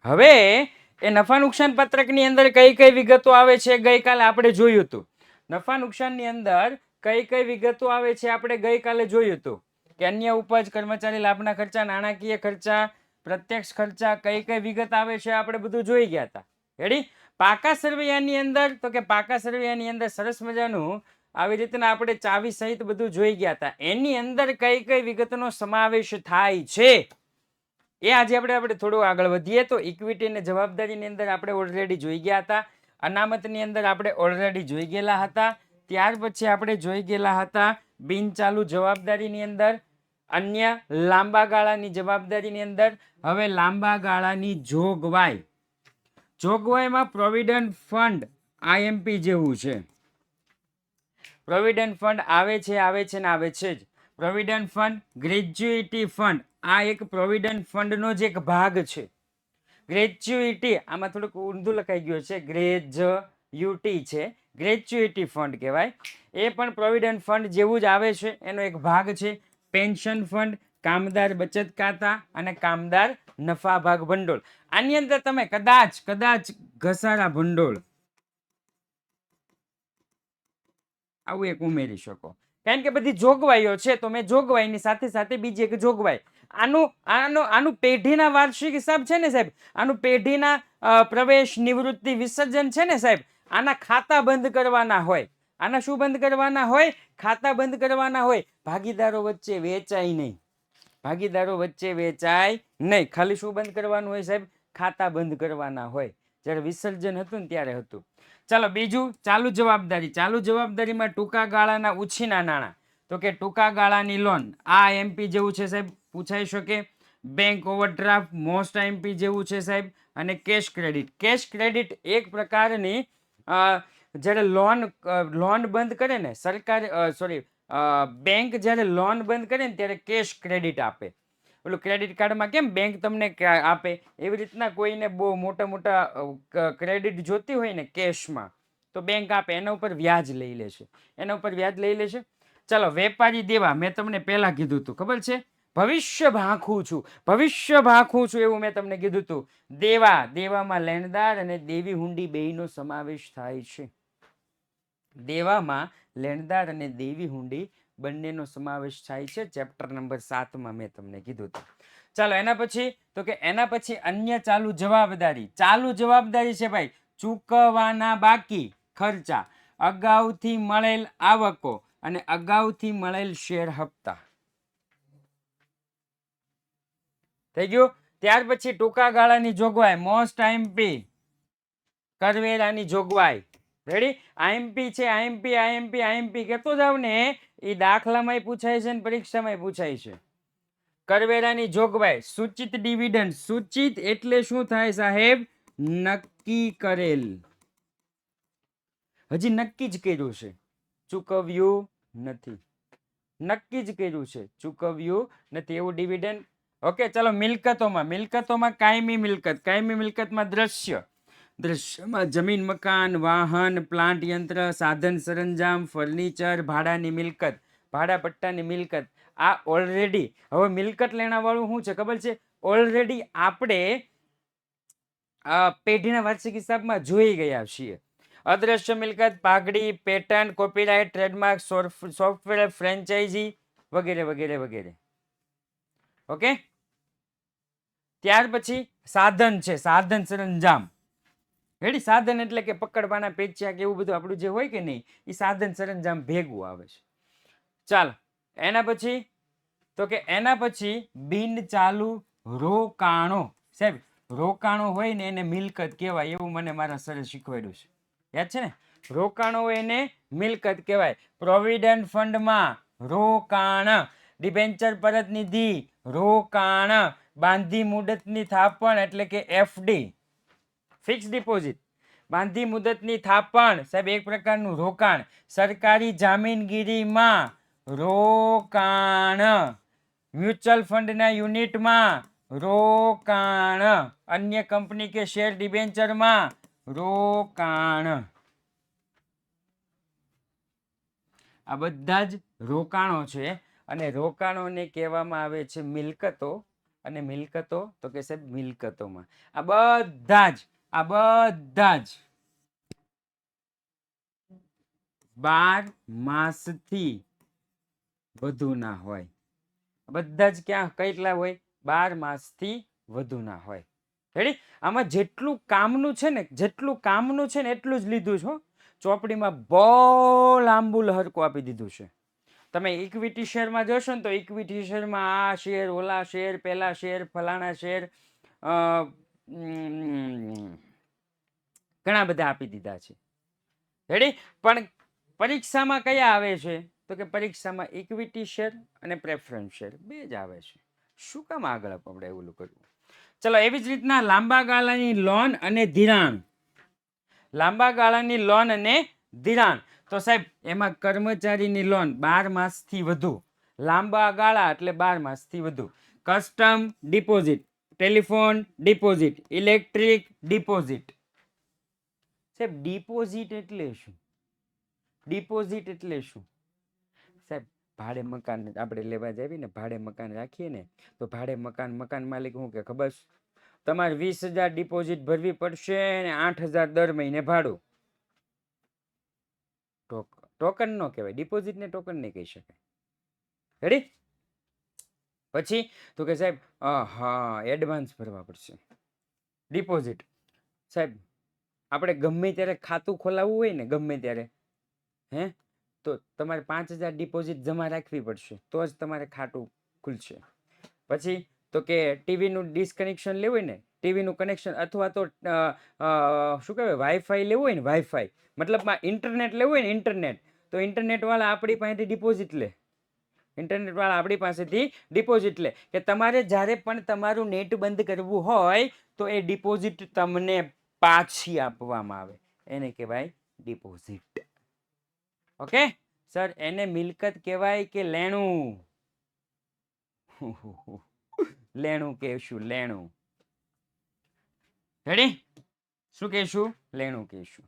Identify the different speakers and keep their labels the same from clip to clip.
Speaker 1: હવે એ નફા નુકસાન પત્રકની અંદર કઈ કઈ વિગતો આવે છે ગઈકાલે આપણે જોયું હતું. નફા નુકસાનની અંદર કઈ કઈ વિગતો આવે છે આપણે ગઈકાલે જોયું હતું કે અન્ય ઉપજ, કર્મચારી લાભના ખર્ચા, નાણાકીય ખર્ચા, પ્રત્યક્ષ ખર્ચા, કઈ કઈ વિગત આવે છે આપણે બધું જોઈ ગયા હતા. રેડી? પાકા સરવૈયાની અંદર તો કે પાકા સરવૈયાની અંદર સરસ મજાનું આવી રીતના આપણે ચાવી સહિત બધું જોઈ ગયા હતા. એની અંદર કઈ કઈ વિગતનો સમાવેશ થાય છે એ આજે આપણે થોડું આગળ વધીએ. તો ઇક્વિટી અને જવાબદારીની અંદર આપણે ઓલરેડી જોઈ ગયા હતા. અનામતની અંદર આપણે ઓલરેડી જોઈ ગયેલા હતા. ત્યાર પછી આપણે જોઈ ગયેલા હતા બિનચાલુ જવાબદારીની અંદર, અન્ય લાંબા ગાળાની જવાબદારીની અંદર. હવે લાંબા ગાળાની જોગવાઈ, જોગવાઈમાં પ્રોવિડન્ટ ફંડ આઈએમપી જેવું છે. પ્રોવિડન્ટ ફંડ આવે છે ને આવે છે જ. પ્રોવિડન્ટ ફંડ, ગ્રેચ્યુઇટી ફંડ, આ એક પ્રોવિડન્ટ ફંડનો જ એક ભાગ છે. ગ્રેચ્યુઇટી આમાં થોડુંક ઊંધું લખાઈ ગયું છે, ગ્રેજ્યુટી છે, ગ્રેચ્યુઇટી ફંડ કહેવાય. એ પણ પ્રોવિડન્ટ ફંડ જેવું જ આવે છે, એનો એક ભાગ છે. પેન્શન ફંડ, કામદાર બચત ખાતા અને કામદાર નફા ભાગ ભંડોળ. આની અંદર તમે કદાચ ઘસારા ભંડોળ આવું એક ઉમેરી શકો, કારણ કે બધી જોગવાઈઓ છે. તો મેં જોગવાઈની સાથે સાથે બીજી એક જોગવાઈ, આનું પેઢીના વાર્ષિક હિસાબ છે ને સાહેબ, આનું પેઢીના પ્રવેશ, નિવૃત્તિ, વિસર્જન છે ને સાહેબ, આના ખાતા બંધ કરવાના હોય. આના શું બંધ કરવાના હોય? ખાતા બંધ કરવાના હોય. ભાગીદારો વચ્ચે વેચાય નહીં, ભાગીદારો વચ્ચે વેચાય નહીં. ખાલી શું બંધ કરવાનું હોય સાહેબ? ખાતા બંધ કરવાના હોય. જ્યારે વિસર્જન હતું ને ત્યારે હતું. ચાલો બીજું, ચાલુ જવાબદારી. ચાલુ જવાબદારીમાં ટૂંકા ગાળાના ઉછીના નાણાં, તો કે ટૂંકા ગાળાની લોન, આ એમપી જેવું છે સાહેબ, પૂછાઈ શકે. બેંક ઓવરડ્રાફ્ટ મોસ્ટ એમપી જેવું છે સાહેબ. અને કેશ ક્રેડિટ. કેશ ક્રેડિટ એક પ્રકારની જ્યારે લોન બંધ કરે ને સરકાર, બેંક જ્યારે લોન બંધ કરે ને ત્યારે કેશ ક્રેડિટ આપે. પેલું ક્રેડિટ કાર્ડમાં કેમ બેંક તમને આપે, એવી રીતના કોઈને બહુ મોટા ક્રેડિટ જોતી હોય ને કેશમાં, તો બેંક આપે. એના ઉપર વ્યાજ લઈ લેશે, એના ઉપર વ્યાજ લઈ લેશે. ચાલો વેપારી દેવા, મેં તમને પહેલા કીધું હતું, ખબર છે? ભવિષ્ય ભાંખું છું, ભવિષ્ય ભાંખું છું એવું મેં તમને કીધું હતું. દેવામાં લેણદાર અને દેવી હુંડી બેયનો સમાવેશ થાય છે. દેવામાં લેણદાર અને દેવી હુંડી બંનેનો સમાવેશ થાય છે. ચેપ્ટર નંબર 7 માં મેં તમને કીધું હતું. ચાલો એના પછી, તો કે એના પછી અન્ય ચાલુ જવાબદારી. ચાલુ જવાબદારી છે ભાઈ ચૂકવવાના બાકી ખર્ચા, અગાઉથી મળેલ આવકો અને અગાઉથી મળેલ શેર હપ્તા. થઈ ગયું? ત્યાર પછી ટૂંકા ગાળાની જોગવાઈ, મોસ્ટ આઈએમપી, કરવેરાની જોગવાઈ. રેડી? આઈએમપી છે, આઈએમપી કહેતો જાવ ને, એ દાખલામાં પૂછાય છે ને પરીક્ષામાં પૂછાય છે. કરવેરાની જોગવાઈ, સૂચિત ડિવિડન્ડ. સૂચિત એટલે શું થાય સાહેબ? નક્કી કરેલ. હજી નક્કી જ કર્યું છે, ચૂકવ્યું નથી. નક્કી જ કર્યું છે, ચૂકવ્યું નથી, એવું ડિવિડન્ડ. ઓકે, ચલો મિલકતોમાં કાયમી મિલકત. કાયમી મિલકતમાં દ્રશ્યમાં જમીન, મકાન, વાહન, પ્લાન્ટ, યંત્ર, સાધન સરંજામ, ફર્નિચર, ભાડાની મિલકત, ભાડા પટ્ટાની મિલકત. આ ઓલરેડી હવે મિલકત લેણા વાળું શું છે ખબર છે? ઓલરેડી આપણે પેઢીના વાર્ષિક હિસાબમાં જોઈ ગયા છીએ. અદ્રશ્ય મિલકત, પાઘડી, patent, copyright, trademark, software, franchisee વગેરે વગેરે વગેરે. ઓકે, ત્યાર પછી સાધન છે, સાધન સરંજામ. રેડી? સાધન એટલે કે પકડવાના પેચ્યા કે એવું બધું આપણું જે હોય કે નહીં, એ સાધન સરંજામ ભેગું આવે છે. ચાલો એના પછી, તો કે એના પછી બિન ચાલુ રોકાણો. સાહેબ રોકાણો હોય ને એને મિલકત કહેવાય, એવું મને મારા સરે શીખવાડ્યું છે. યાદ છે ને? રોકાણો હોય એને મિલકત કહેવાય. પ્રોવિડન્ટ ફંડમાં રોકાણ, ડિબેન્ચર પરત નિધિ રોકાણ, બાંધી મુદતની થાપણ એટલે કે એફડી, ફિક્સ ડિપોઝિટ, બાંધી મુદતની થાપણ સાહેબ એક પ્રકારનું રોકાણ. સરકારી જામીનગીરીમાં રોકાણ, મ્યુચ્યુઅલ ફંડના યુનિટમાં રોકાણ, અન્ય કંપની કે શેર ડિબેન્ચરમાં રોકાણ. આ બધા જ રોકાણો છે અને રોકાણોને કહેવામાં આવે છે મિલકતો અને મિલકતો તો કે સાહેબ મિલકતોમાં આ બધા જ 12 માસથી વધુ ના હોય. બધા જ ક્યાં કેટલા હોય? 12 માસથી વધુ ના હોય. રેડી? આમાં જેટલું કામનું છે ને એટલું જ લીધું છે. ચોપડીમાં બહુ લાંબુ લહરકું આપી દીધું છે. તમે ઇક્વિટી શેરમાં જોશો ને તો ઇક્વિટી શેરમાં આ શેર, ઓલા શેર, પેલા શેર, ફલાણા શેર ઘણા બધા આપી દીધા છે. રેડી? પણ પરીક્ષામાં કયા આવે છે? તો કે પરીક્ષામાં ઇક્વિટી શેર અને પ્રેફરન્સ શેર બે જ આવે છે. શું કામ આગળ આપણે એવું કરવું? ચલો, એવી જ રીતના લાંબા ગાળાની લોન અને ધિરાણ. લાંબા ગાળાની લોન અને ધિરાણ તો સાહેબ એમાં કર્મચારીની લોન 12 માસથી વધુ. લાંબા ગાળા એટલે 12 માસથી વધુ. Custom deposit, telephone deposit, electric deposit. સાહેબ ડિપોઝિટ એટલે શું? ડિપોઝિટ એટલે શું? સાહેબ ભાડે મકાન આપણે લેવા જઈએ ને, ભાડે મકાન રાખીએ ને, તો ભાડે મકાન માલિક શું કે ખબર? તમારે 20,000 ડિપોઝિટ ભરવી પડશે અને 8,000 દર મહિને ભાડું. ટોકન નો કહેવાય, ડિપોઝિટ ને ટોકન નહીં કહી શકાય. રેડી? પછી તો કે સાહેબ હા એડવાન્સ ભરવા પડશે. ડિપોઝિટ સાહેબ આપણે ગમે ત્યારે ખાતું ખોલાવવું હોય ને, ગમે ત્યારે તો તમારે 5,000 ડિપોઝિટ જમા રાખવી પડશે, તો જ તમારે ખાતું ખુલશે. પછી તો કે ટીવીનું ડિસ્કનેક્શન લેવું હોય ને, ટીવીનું કનેક્શન અથવા તો શું કહેવાય વાઈફાઈ લેવું હોય ને, વાઈફાઈ મતલબમાં ઇન્ટરનેટ લેવું હોય ને, ઇન્ટરનેટ તો ઇન્ટરનેટ વાળા આપણી પાસેથી ડિપોઝિટ લે. ઇન્ટરનેટ વાળા આપણી પાસેથી ડિપોઝિટ લે કે તમારે જ્યારે પણ તમારું નેટ બંધ કરવું હોય તો એ ડિપોઝિટ તમને પાછી આપવામાં આવે, એને કહેવાય ડિપોઝિટ. ઓકે સર, એને મિલકત કહેવાય કે લેણું? લેણું કહેશું, લેણું. રેડી? શું કહેશું? લેણું કહેશું.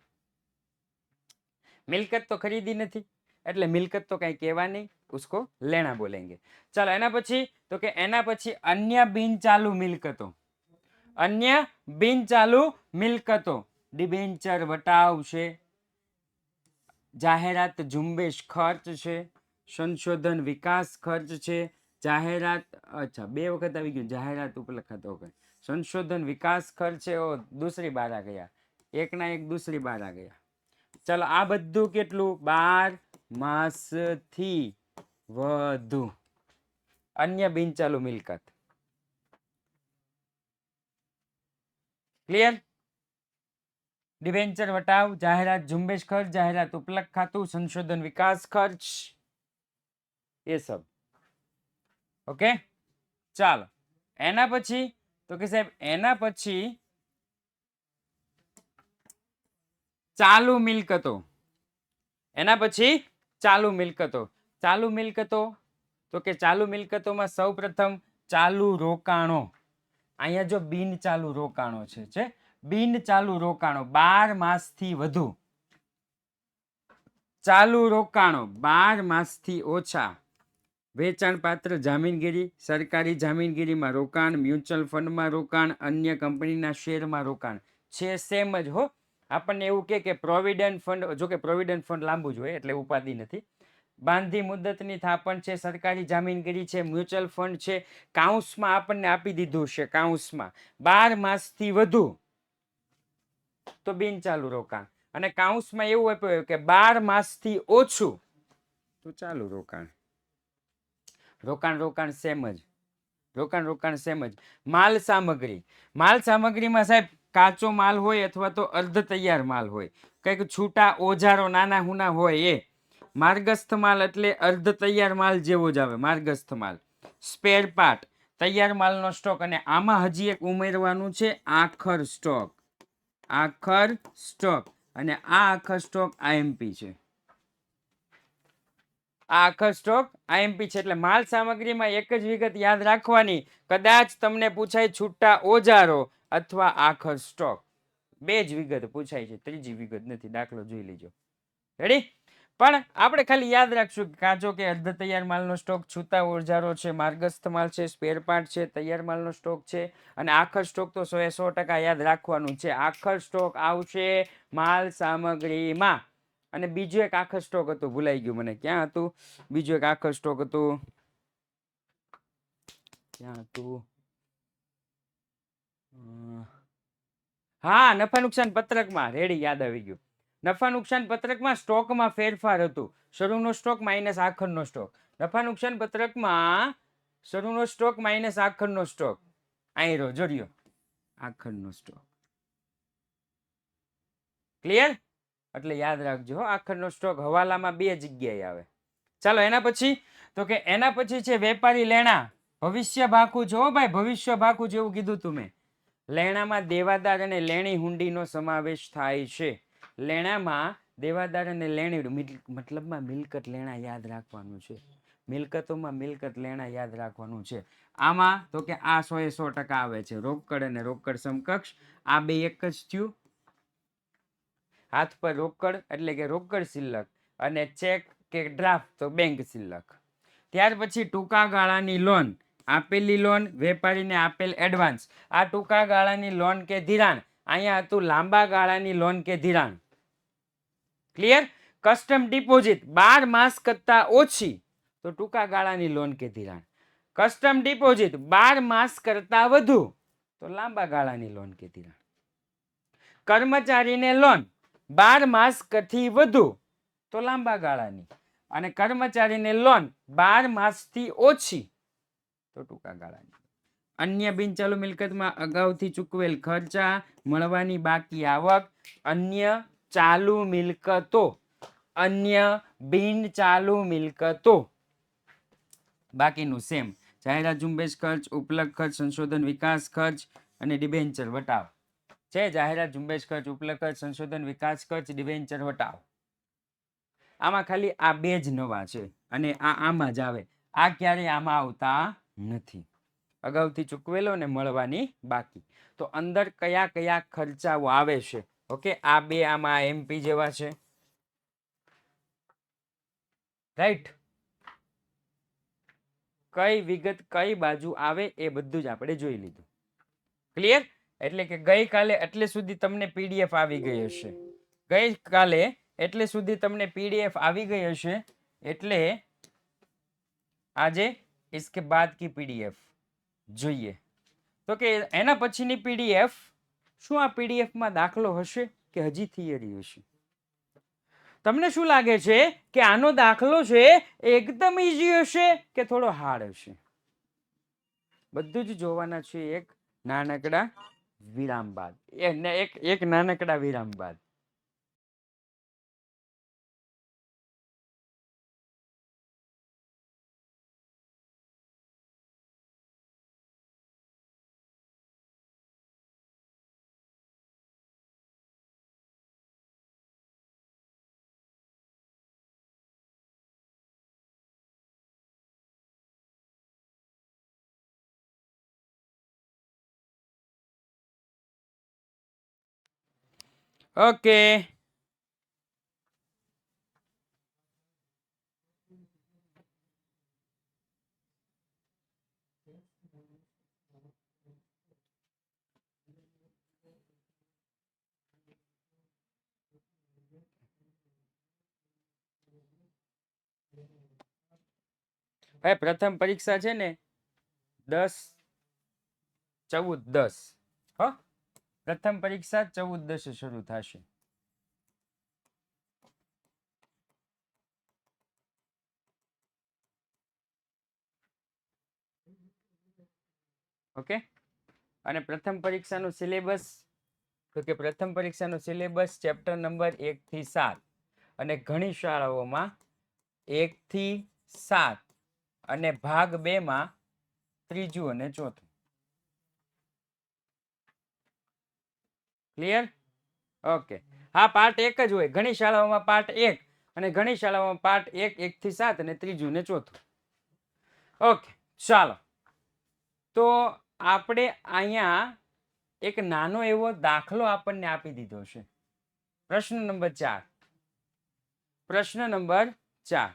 Speaker 1: મિલકત તો ખરીદી નથી એટલે મિલકત તો કઈ કહેવા નહીં, ઉસકો લેણા બોલેંગે. ચાલો એના પછી તો કે એના પછી અન્ય બિનચાલુ મિલકતો. અન્ય બિનચાલુ મિલકતો ડિબેન્ચર વટાવ છે, જાહેરાત ઝુંબેશ ખર્ચ છે, સંશોધન વિકાસ ખર્ચ છે, જાહેરાત અચ્છા 2 વખત આવી ગયું જાહેરાત ઉપર લખાતો હોય. સંશોધન વિકાસ ખર્ચ છે, દૂસરી બાર આ ગયા, એકના એક દૂસરી બાર આ ગયા. ચાલો આ બધું કેટલું? 12 માસથી વધુ. અન્ય બિનચાલુ મિલકત. ક્લિયર? ડિબેન્ચર વટાવ, જાહેરાત ઝુંબેશ ખર્ચ, જાહેરાત ઉપલક ખાતું, સંશોધન વિકાસ ખર્ચ, એ સબ. ઓકે ચાલો એના પછી તો કે સાહેબ એના પછી ચાલુ મિલકતો. એના પછી ચાલુ મિલકતો. ચાલુ મિલકતો તો કે ચાલુ મિલકતોમાં સૌ પ્રથમ ચાલુ રોકાણો. અહીંયા જો બિન ચાલુ રોકાણો છે બિન ચાલુ રોકાણો 12 માસથી વધુ. ચાલુ રોકાણો 12 માસથી ઓછા. વેચાણ પાત્ર જામીનગીરી, સરકારી જામીનગીરીમાં રોકાણ, મ્યુચ્યુઅલ ફંડમાં રોકાણ, અન્ય કંપનીના શેરમાં રોકાણ છે સેમ જ હો. આપણને એવું કે પ્રોવિડન્ટ ફંડ, જો કે પ્રોવિડન્ટ ફંડ લાંબુ જ હોય એટલે ઉપાધિ નથી. બાંધી મુદતની થાપણ છે, સરકારી જામીનગીરી છે, મ્યુચ્યુઅલ ફંડ છે, કાઉન્સમાં આપણને આપી દીધું છે, કાઉન્સમાં 12 માસથી વધુ તો બિનચાલુ રોકાણ, અને કાઉન્સમાં એવું આપ્યું કે 12 માસથી ઓછું તો ચાલુ રોકાણ. રોકાણ સેમ જ. રોકાણ સેમ જ. માલ સામગ્રી. માલ સામગ્રીમાં સાહેબ કાચો માલ હોય અથવા તો અર્ધ તૈયાર માલ હોય, કંઈક છૂટા ઓજારો નાના હુના હોય એ. માર્ગસ્થ માલ એટલે અર્ધ તૈયાર માલ જેવો જ આવે, માર્ગસ્થ માલ. સ્પેર પાર્ટ, તૈયાર માલનો સ્ટોક, અને આમાં હજી એક ઉમેરવાનું છે આખર સ્ટોક. આખર સ્ટોક, અને આ આખર સ્ટોક આઈએમપી છે. આ આખર સ્ટોક આઈએમપી છે. એટલે માલ સામગ્રીમાં એક જ વિગત યાદ રાખવાની, કદાચ તમને પૂછાય છૂટા ઓજારો અથવા આખર સ્ટોક, બે જ વિગત પૂછાય છે, ત્રીજી વિગત નથી. દાખલો જોઈ લેજો. રેડી? પણ આપણે ખાલી યાદ રાખશું કે કાચો કે અર્ધ તૈયાર માલનો સ્ટોક, છૂટા ઓજારો છે, માર્ગસ્થ માલ છે, સ્પેર પાર્ટ છે, તૈયાર માલનો સ્ટોક છે, અને આખર સ્ટોક તો 100% યાદ રાખવાનું છે. આખર સ્ટોક આવશે માલ સામગ્રીમાં. અને બીજું એક આખર સ્ટોક હતું, ભૂલાઈ ગયું મને, ક્યાં હતું બીજું એક આખર સ્ટોક હતું, ક્યાં હતું? હા, નફા નુકસાન પત્રકમાં, રેડી, યાદ આવી ગયું. નફા નુકસાન પત્રકમાં સ્ટોકમાં ફેરફાર હતું, શરૂનો સ્ટોક માઇનસ આખરનો સ્ટોક. નફા નુકસાન પત્રકમાં શરૂનો સ્ટોક માઇનસ આખરનો સ્ટોક, અહીં રહ્યો જોડ્યો, આખરનો સ્ટોક. ક્લિયર? એટલે યાદ રાખજો, આખરનો સ્ટોક હવાલામાં બે જગ્યાએ આવે. ચાલો એના પછી, તો કે એના પછી છે વેપારી લેણા, ભવિષ્ય ભાખું જો ભાઈ, ભવિષ્ય ભાખું જેવું કીધું તું મેં. લેણામાં દેવાદાર અને લેણી હુંડીનો સમાવેશ થાય છે. લેણામાં દેવાદાર અને લેણી મતલબમાં મિલકત લેણા યાદ રાખવાનું છે. મિલકતોમાં મિલકત લેણા યાદ રાખવાનું છે. આમાં તો કે આ 100% આવે છે, રોકડ અને રોકડ સમકક્ષ. આ બે એક જ થયું. હાથ પર રોકડ એટલે કે રોકડ શિલ્લક, અને ચેક કે ડ્રાફ્ટ તો બેંક શિલ્લક. ત્યાર પછી ટૂંકા ગાળાની લોન, આપેલી લોન, વેપારીને આપેલ એડવાન્સ. આ ટૂંકા ગાળાની લોન કે ધિરાણ, અહીંયા હતું લાંબા ગાળાની લોન કે ધિરાણ. ક્લિયર? કસ્ટમ ડિપોઝિટ 12 માસ કરતા ઓછી તો ટૂંકા ગાળાની લોન કે ધિરાણ. કસ્ટમ ડિપોઝિટ 12 માસ કરતા વધુ તો લાંબા ગાળાની લોન કે ધિરાણ. કર્મચારીને લોન 12 માસ થી વધુ તો લાંબા ગાળાની, અને કર્મચારીને લોન 12 માસથી ઓછી તો ટૂંકા ગાળાની. અન્ય બિનચાલુ મિલકતમાં અગાઉથી ચૂકવેલ ખર્ચા, મળવાની બાકી આવક. અન્ય ચાલુ મિલકતો, અન્ય બિન ચાલુ મિલકતો બાકીનું સેમ. જાહેરાત ઝુંબેશ ખર્ચ, ઉપલબ્ધ ખર્ચ, સંશોધન વિકાસ ખર્ચ અને ડિબેન્ચર વટાવ છે. જાહેરાત ઝુંબેશ ખર્ચ, ઉપલબ્ધ ખર્ચ, સંશોધન વિકાસ ખર્ચ, ડિબેન્ચર વટાવ. આમાં ખાલી આ બે જ નવા છે, અને આ આમાં જ આવે. આ ક્યારેય આમાં આવતા નથી. અગાઉથી ચૂકવેલો ને મળવાની બાકી. તો અંદર કયા કયા ખર્ચાઓ આવે છે? ઓકે, આ બે આમાં એમપી જેવા છે, રાઈટ. કઈ વિગત કઈ બાજુ આવે એ બધું જ આપણે જોઈ લીધું. ક્લિયર? એટલે કે ગઈકાલે એટલે સુધી તમને પીડીએફ આવી ગઈ હશે. ગઈકાલે એટલે સુધી તમને પીડીએફ આવી ગઈ હશે. એટલે આજે इसके बाद की पीडीएफ જોઈએ. તો કે એના પછીની પીડીએફ શું આ પીડીએફ માં દાખલો હશે કે હજી થિયરી હશે? તમને શું લાગે છે કે આનો દાખલો છે એકદમ ઈઝી હશે કે થોડો હાર્ડ હશે? બધું જ જોવાના છે એક નાનકડા વિરામ બાદ. એક નાનકડા વિરામ બાદ. ઓકે, ભાઈ પ્રથમ પરીક્ષા છે ને 10/14/10. હો, પ્રથમ પરીક્ષા 14/10 શરૂ થશે. ઓકે, અને પ્રથમ પરીક્ષાનું સિલેબસ, તો કે પ્રથમ પરીક્ષાનું સિલેબસ ચેપ્ટર નંબર 1 થી 7, અને ઘણી શાળાઓમાં 1 થી 7 અને ભાગ 2 માં ત્રીજું અને ચોથું. ક્લિયર? ઓકે, હા, પાર્ટ 1 જ હોય. ઘણી શાળાઓમાં પાર્ટ 1 અને ઘણી શાળાઓમાં પાર્ટ 1 1 થી 7 અને ત્રીજું ને ચોથું. ઓકે, ચાલો. તો આપણે અહીંયા એક નાનો એવો દાખલો આપણને આપી દીધો છે. પ્રશ્ન નંબર 4. પ્રશ્ન નંબર 4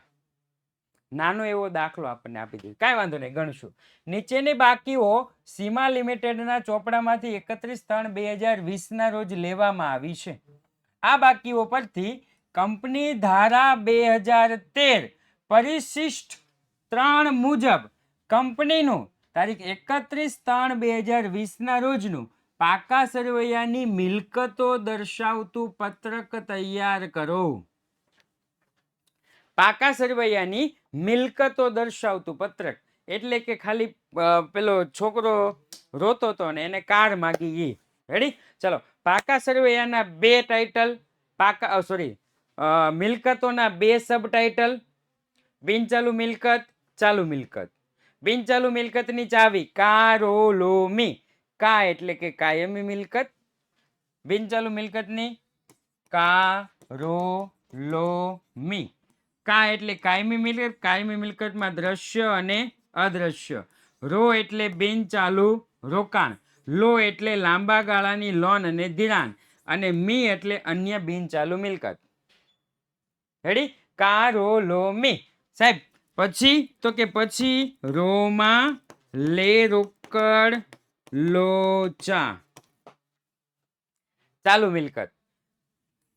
Speaker 1: નાનો એવો દાખલો આપણને આપી દીધો, કાંઈ વાંધો નહીં, ગણશું. નીચેની બાકીઓ સીમા લિમિટેડના ચોપડામાંથી 31/3/2020 ના રોજ લેવામાં આવી છે. આ બાકીઓ પરથી કંપની ધારા 2013 પરિશિષ્ટ 3 મુજબ કંપનીનું તારીખ 31/3/2020 ના રોજનું પાકા સરવૈયાની મિલકતો દર્શાવતું પત્રક તૈયાર કરો. પાકા સરવૈયાની મિલકતો દર્શાવતું પત્રક એટલે કે ખાલી પેલો છોકરો રોતો હતો ને એને કાર માગી ગઈ. રેડી? ચલો, પાકા સરવૈયાના 2 ટાઇટલ, પાકા મિલકતોના 2 સબ ટાઇટલ, બિનચાલુ મિલકત, ચાલુ મિલકત. બિનચાલુ મિલકતની ચાવી કારોલોમી. કા એટલે કે કાયમી મિલકત, બિનચાલુ મિલકતની કારોલોમી. કા એટલે કાયમી મિલકત, કાયમી મિલકતમાં દ્રશ્ય અને અદ્રશ્ય. રો એટલે બિનચાલુ રોકાણ, લો એટલે લાંબા ગાળાની લોન અને ધિરાણ, અને મી એટલે અન્ય બિનચાલુ મિલકત. રેડી? કારોલોમી. સાહેબ પછી તો કે પછી રોમાં લે રોકડ લોચા. ચાલુ મિલકત,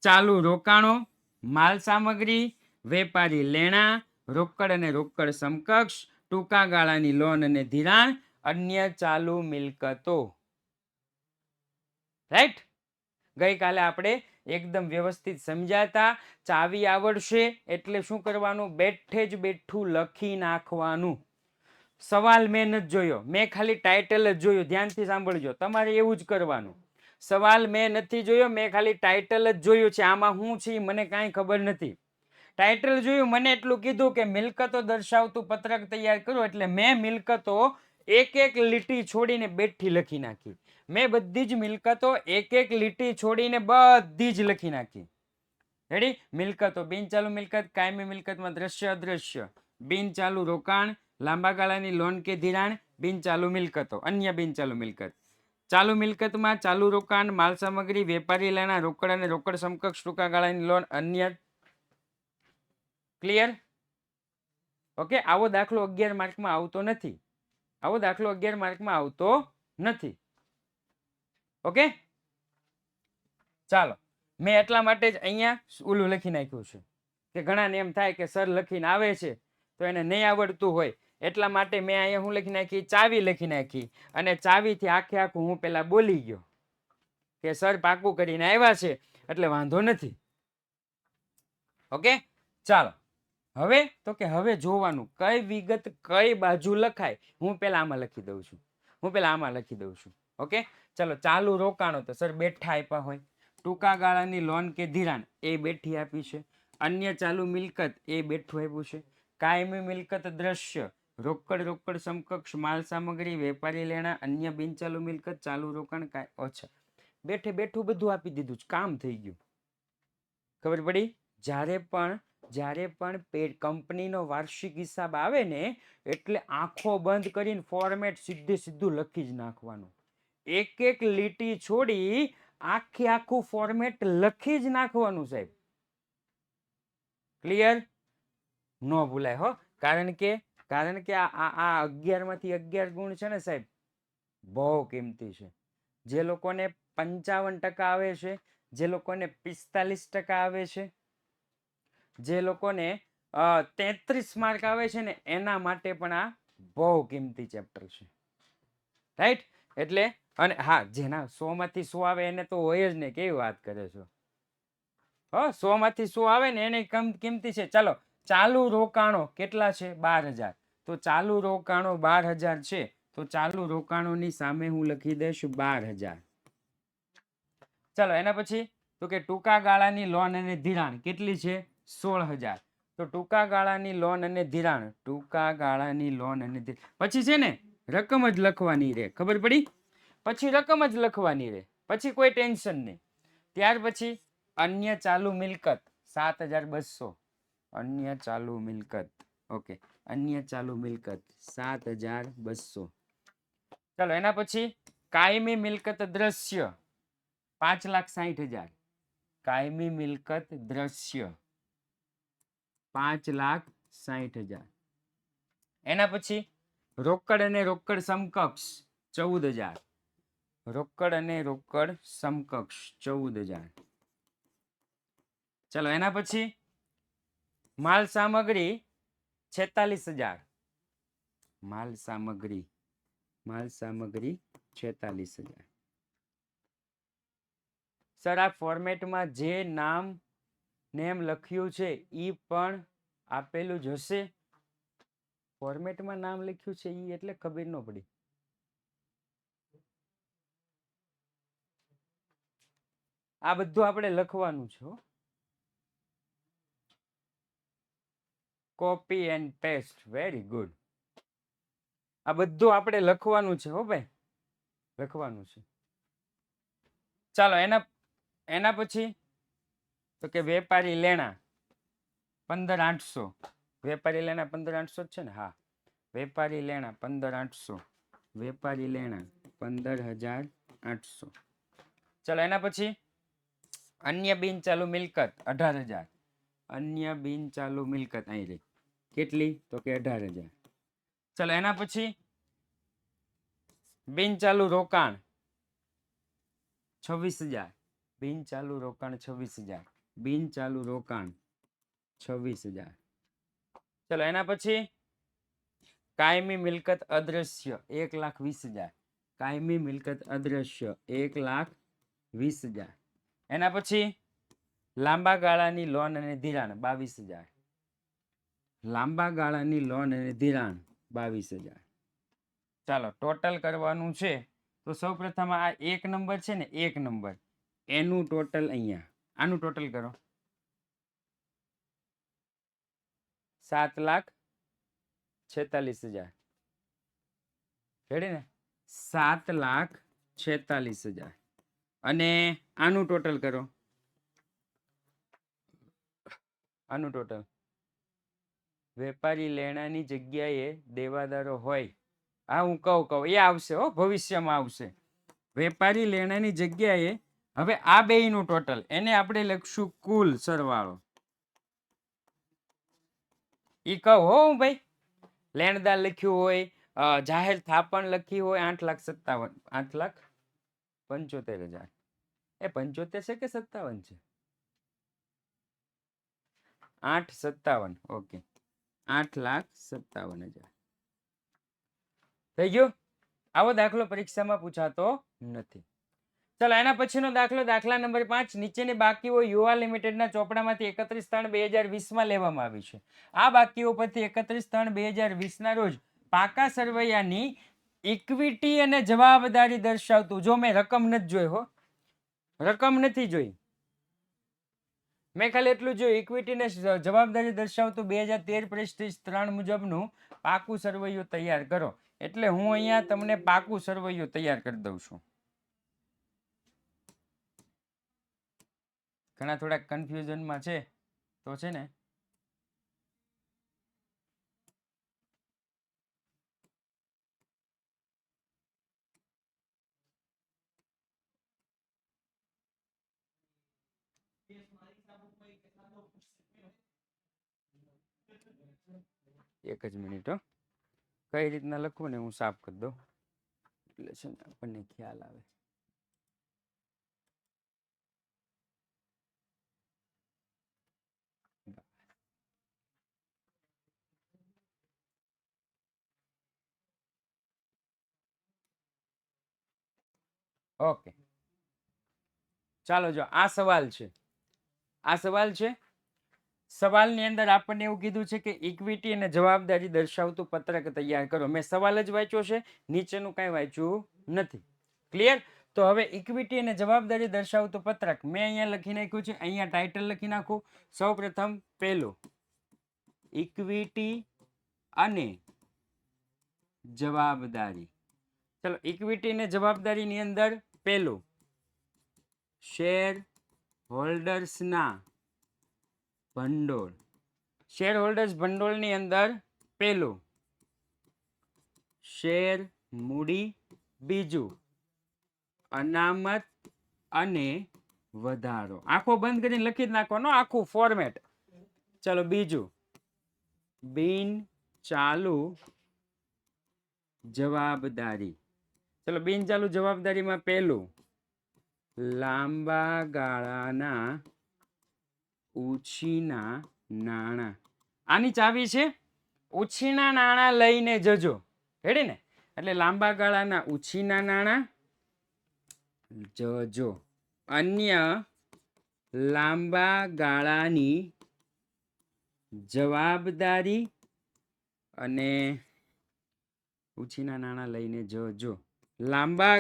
Speaker 1: ચાલુ રોકાણો, માલ સામગ્રી, વેપારી લેણા, રોકડ અને રોકડ સમકક્ષ, ટૂંકા ગાળાની લોન અને ધિરાણ, અન્ય ચાલુ મિલકતો. રાઈટ? ગઈકાલે આપણે એકદમ વ્યવસ્થિત સમજાતા. ચાવી આવડશે એટલે શું કરવાનું? બેઠે જ બેઠું લખી નાખવાનું. સવાલ મેં નથી જોયો, મેં ખાલી ટાઇટલ જ જોયું. ધ્યાનથી સાંભળજો, તમારે એવું જ કરવાનું. સવાલ મેં નથી જોયો, મેં ખાલી ટાઇટલ જ જોયું છે. આમાં શું છે મને કાંઈ ખબર નથી. ટાઇટલ જોયું, મને એટલું કીધું કે મિલકતો દર્શાવતું પત્રક તૈયાર કરો, એટલે મેં મિલકતો એક એક લીટી છોડીને બેઠી લખી નાખી. મેં બધી જ મિલકતો એક એક લીટી છોડીને બધી જ લખી નાખી. રેડી? મિલકતો, બિનચાલુ મિલકત, કાયમી મિલકતમાં દ્રશ્ય અદ્રશ્ય, બિનચાલુ રોકાણ, લાંબા ગાળાની લોન કે ધિરાણ, બિનચાલુ મિલકતો, અન્ય બિનચાલુ મિલકત. ચાલુ મિલકતમાં ચાલુ રોકાણ, માલ સામગ્રી, વેપારી લેણા, રોકડ અને રોકડ સમકક્ષ, ટૂંકા ગાળાની લોન, અન્ય. ક્લિયર? ઓકે. આવો દાખલો 11 માર્કમાં આવતો નથી. આવો દાખલો 11 માર્કમાં આવતો નથી. ઓકે, ચાલો. મેં એટલા માટે જ અહીંયા ઓલું લખી નાખ્યું છે કે ઘણાને એમ થાય કે સર લખીને આવે છે તો એને નહીં આવડતું હોય, એટલા માટે મેં અહીંયા હું લખી નાખી? ચાવી લખી નાખી. અને ચાવીથી આખે આખું હું પેલા બોલી ગયો કે સર પાકું કરીને આવ્યા છે એટલે વાંધો નથી. ઓકે, ચાલો. હવે તો કે હવે જોવાનું કઈ વિગત કઈ બાજુ લખાય. હું પેલા આમાં લખી દઉં છું. ઓકે, ચલો. ચાલુ રોકાણો તો સર બેઠા આપ્યા હોય. ટૂંકા ગાળાની લોન કે ધિરાણ એ બેઠી આપી છે. અન્ય ચાલુ મિલકત એ બેઠું આપ્યું છે. કાયમી મિલકત દ્રશ્ય, રોકડ રોકડ સમકક્ષ, માલ સામગ્રી, વેપારી લેણા, અન્ય બિનચાલુ મિલકત, ચાલુ રોકાણ. ઓછા બેઠે બેઠું બધું આપી દીધું, કામ થઈ ગયું. ખબર પડી? જ્યારે પણ કંપનીનો વાર્ષિક હિસાબ આવે ને એટલે આંખો બંધ કરીને ફોર્મેટ સીધું લખી જ નાખવાનું. એક એક લીટી છોડી આખું ફોર્મેટ લખી જ નાખવાનું સાહેબ. ક્લિયર? નો ભૂલાય હો. કારણ કે આ 11 માંથી 11 ગુણ છે ને સાહેબ, બહુ કિંમતી છે. જે લોકોને 55% આવે છે, જે લોકોને 45% આવે છે, જે લોકોને 33 માર્ક આવે છે ને એના માટે પણ આ બહુ કિંમતી ચેપ્ટર છે. રાઈટ? એટલે અને હા, જેના 100 માંથી 100 આવે એને તો હોય જ ને. કેવી વાત કરે છો? 100 માંથી 100 આવે ને એને કિંમતી છે. ચાલો, ચાલુ રોકાણો કેટલા છે? 12,000. તો ચાલુ રોકાણો 12,000 છે, તો ચાલુ રોકાણોની સામે હું લખી દઈશ 12,000. ચાલો, એના પછી તો કે ટૂંકા ગાળાની લોન અને ધિરાણ કેટલી છે? 16,000. તો ટૂંકા ગાળાની લોન અને ધિરાણ, પછી છે ને રકમ જ લખવાની રહે. ખબર પડી? પછી રકમ જ લખવાની રહે, પછી કોઈ ટેન્શન નહીં. ત્યાર પછી અન્ય ચાલુ મિલકત 7,200. અન્ય ચાલુ મિલકત. ઓકે, અન્ય ચાલુ મિલકત 7,200. ચાલો, એના પછી કાયમી મિલકત દ્રશ્ય 5,60,000. કાયમી મિલકત દ્રશ્ય 5,60,000. એના પછી રોકડ અને રોકડ સમકક્ષ 14,000. રોકડ અને રોકડ સમકક્ષ 14,000. ચલો એના પછી માલ સામગ્રી 46,000. માલ સામગ્રી 46,000. સર આ ફોર્મેટમાં જે નેમ લખ્યું છે ઈ પણ આપેલું જ હશે. ફોર્મેટમાં નામ લખ્યું છે ઈ એટલે ખબર ન પડી. આ બધું આપણે લખવાનું છે. Copy and paste. Very good. આ બધું આપણે લખવાનું છે હો ભાઈ, લખવાનું છે. ચાલો એના પછી તો કે વેપારી લેણા 15,800. વેપારી લેણા 15,800 છે ને? હા, વેપારી લેણા 15,800. વેપારી લેણા 15,800. ચલો એના પછી અન્ય બિન ચાલુ મિલકત 18,000. અન્ય બિન ચાલુ મિલકત અહીં રહી. કેટલી? તો કે 18,000. ચલો એના પછી બિન ચાલુ રોકાણ 26,000. બિન ચાલુ રોકાણ 26,000. બિન ચાલુ રોકાણ 26,000. ચલો એના પછી કાયમી મિલકત અદ્રશ્ય 1,20,000. કાયમી મિલકત અદ્રશ્ય 1,20,000. એના પછી લાંબા ગાળાની લોન અને ધિરાણ 22,000. લાંબા ગાળાની લોન અને ધિરાણ 22,000. ચાલો ટોટલ કરવાનું છે તો સૌપ્રથમ આ એક નંબર છે ને, એક નંબર એનું ટોટલ અહીંયા, આનું ટોટલ કરો. 7,46,000. રેડી ને? 7,46,000. અને આનું ટોટલ કરો. આનું ટોટલ વેપારી લેણાની જગ્યાએ દેવાદારો હોય. હા હું કહું એ આવશે હો, ભવિષ્યમાં આવશે. વેપારી લેણાની જગ્યાએ હવે આ બેયનું ટોટલ એને આપણે લખશું કુલ સરવાળો. ઈ કહું હો હું ભાઈ. લેણદાર લખ્યું હોય, જાહેર થાપણ લખી હોય 8,75,000. એ 75 છે કે 57 છે? 8,57. ઓકે, 8,57,000 થઈ ગયું. આવો દાખલો પરીક્ષામાં પૂછાતો નથી. ચાલો એના પછીનો દાખલો, દાખલા નંબર 5. નીચેની બાકીઓ યુવા લિમિટેડના ચોપડામાંથી 31/3/2020 લેવામાં આવી છે. આ બાકીઓ પરથી 31/3/2020 ના રોજ પાકા સરવૈયાની ઇક્વિટી અને જવાબદારી દર્શાવતું, જો મેં રકમ નથી જોઈ હો, રકમ નથી જોઈ, મેં ખાલી એટલું જોયું ઇક્વિટી ને જવાબદારી દર્શાવતું 2013 પ્રેસ્ટીજ 3 મુજબનું પાકું સરવૈયું તૈયાર કરો. એટલે હું અહીંયા તમને પાકું સરવૈયું તૈયાર કરી દઉં છું. ઘણા થોડાક કન્ફ્યુઝનમાં છે તો છે ને એક જ મિનિટ હો, કઈ રીતના લખવું ને હું સાફ કરી દઉં એટલે છે ને આપણને ખ્યાલ આવે. ઓકે ચાલો, જો આ સવાલ છે, આ સવાલ છે. સવાલની અંદર આપણને એવું કીધું છે કે ઇક્વિટી અને જવાબદારી દર્શાવતું પત્રક તૈયાર કરો. મેં સવાલ જ વાંચ્યો છે, નીચેનું કાંઈ વાંચ્યું નથી. ક્લિયર? તો હવે ઇક્વિટી અને જવાબદારી દર્શાવતું પત્રક મેં અહીંયા લખી નાખ્યું છે. અહીંયા ટાઇટલ લખી નાખું. સૌપ્રથમ પહેલું ઇક્વિટી અને જવાબદારી. ચલો ઇક્વિટી અને જવાબદારીની અંદર પહેલું શેર હોલ્ડર્સના ભંડોળ. શેર હોલ્ડર્સ ભંડોળની અંદર પહેલું શેર મૂડી, બીજું અનામત અને વધારો. આખો બંધ કરીને લખી જ નાખવાનો, આખું ફોર્મેટ. ચલો બીજું બિન ચાલુ જવાબદારી. ચલો બિન ચાલુ જવાબદારીમાં પહેલું લાંબા ગાળાના ઉછીના નાણાં. આની ચાવી છે ઉછીના નાણાં લઈને જજો. રેડી ને? એટલે લાંબા ગાળાના ઉછીના નાણાં જજો. અન્ય લાંબા ગાળાની જવાબદારી અને ઉછીના નાણાં લઈને જજો. લાંબા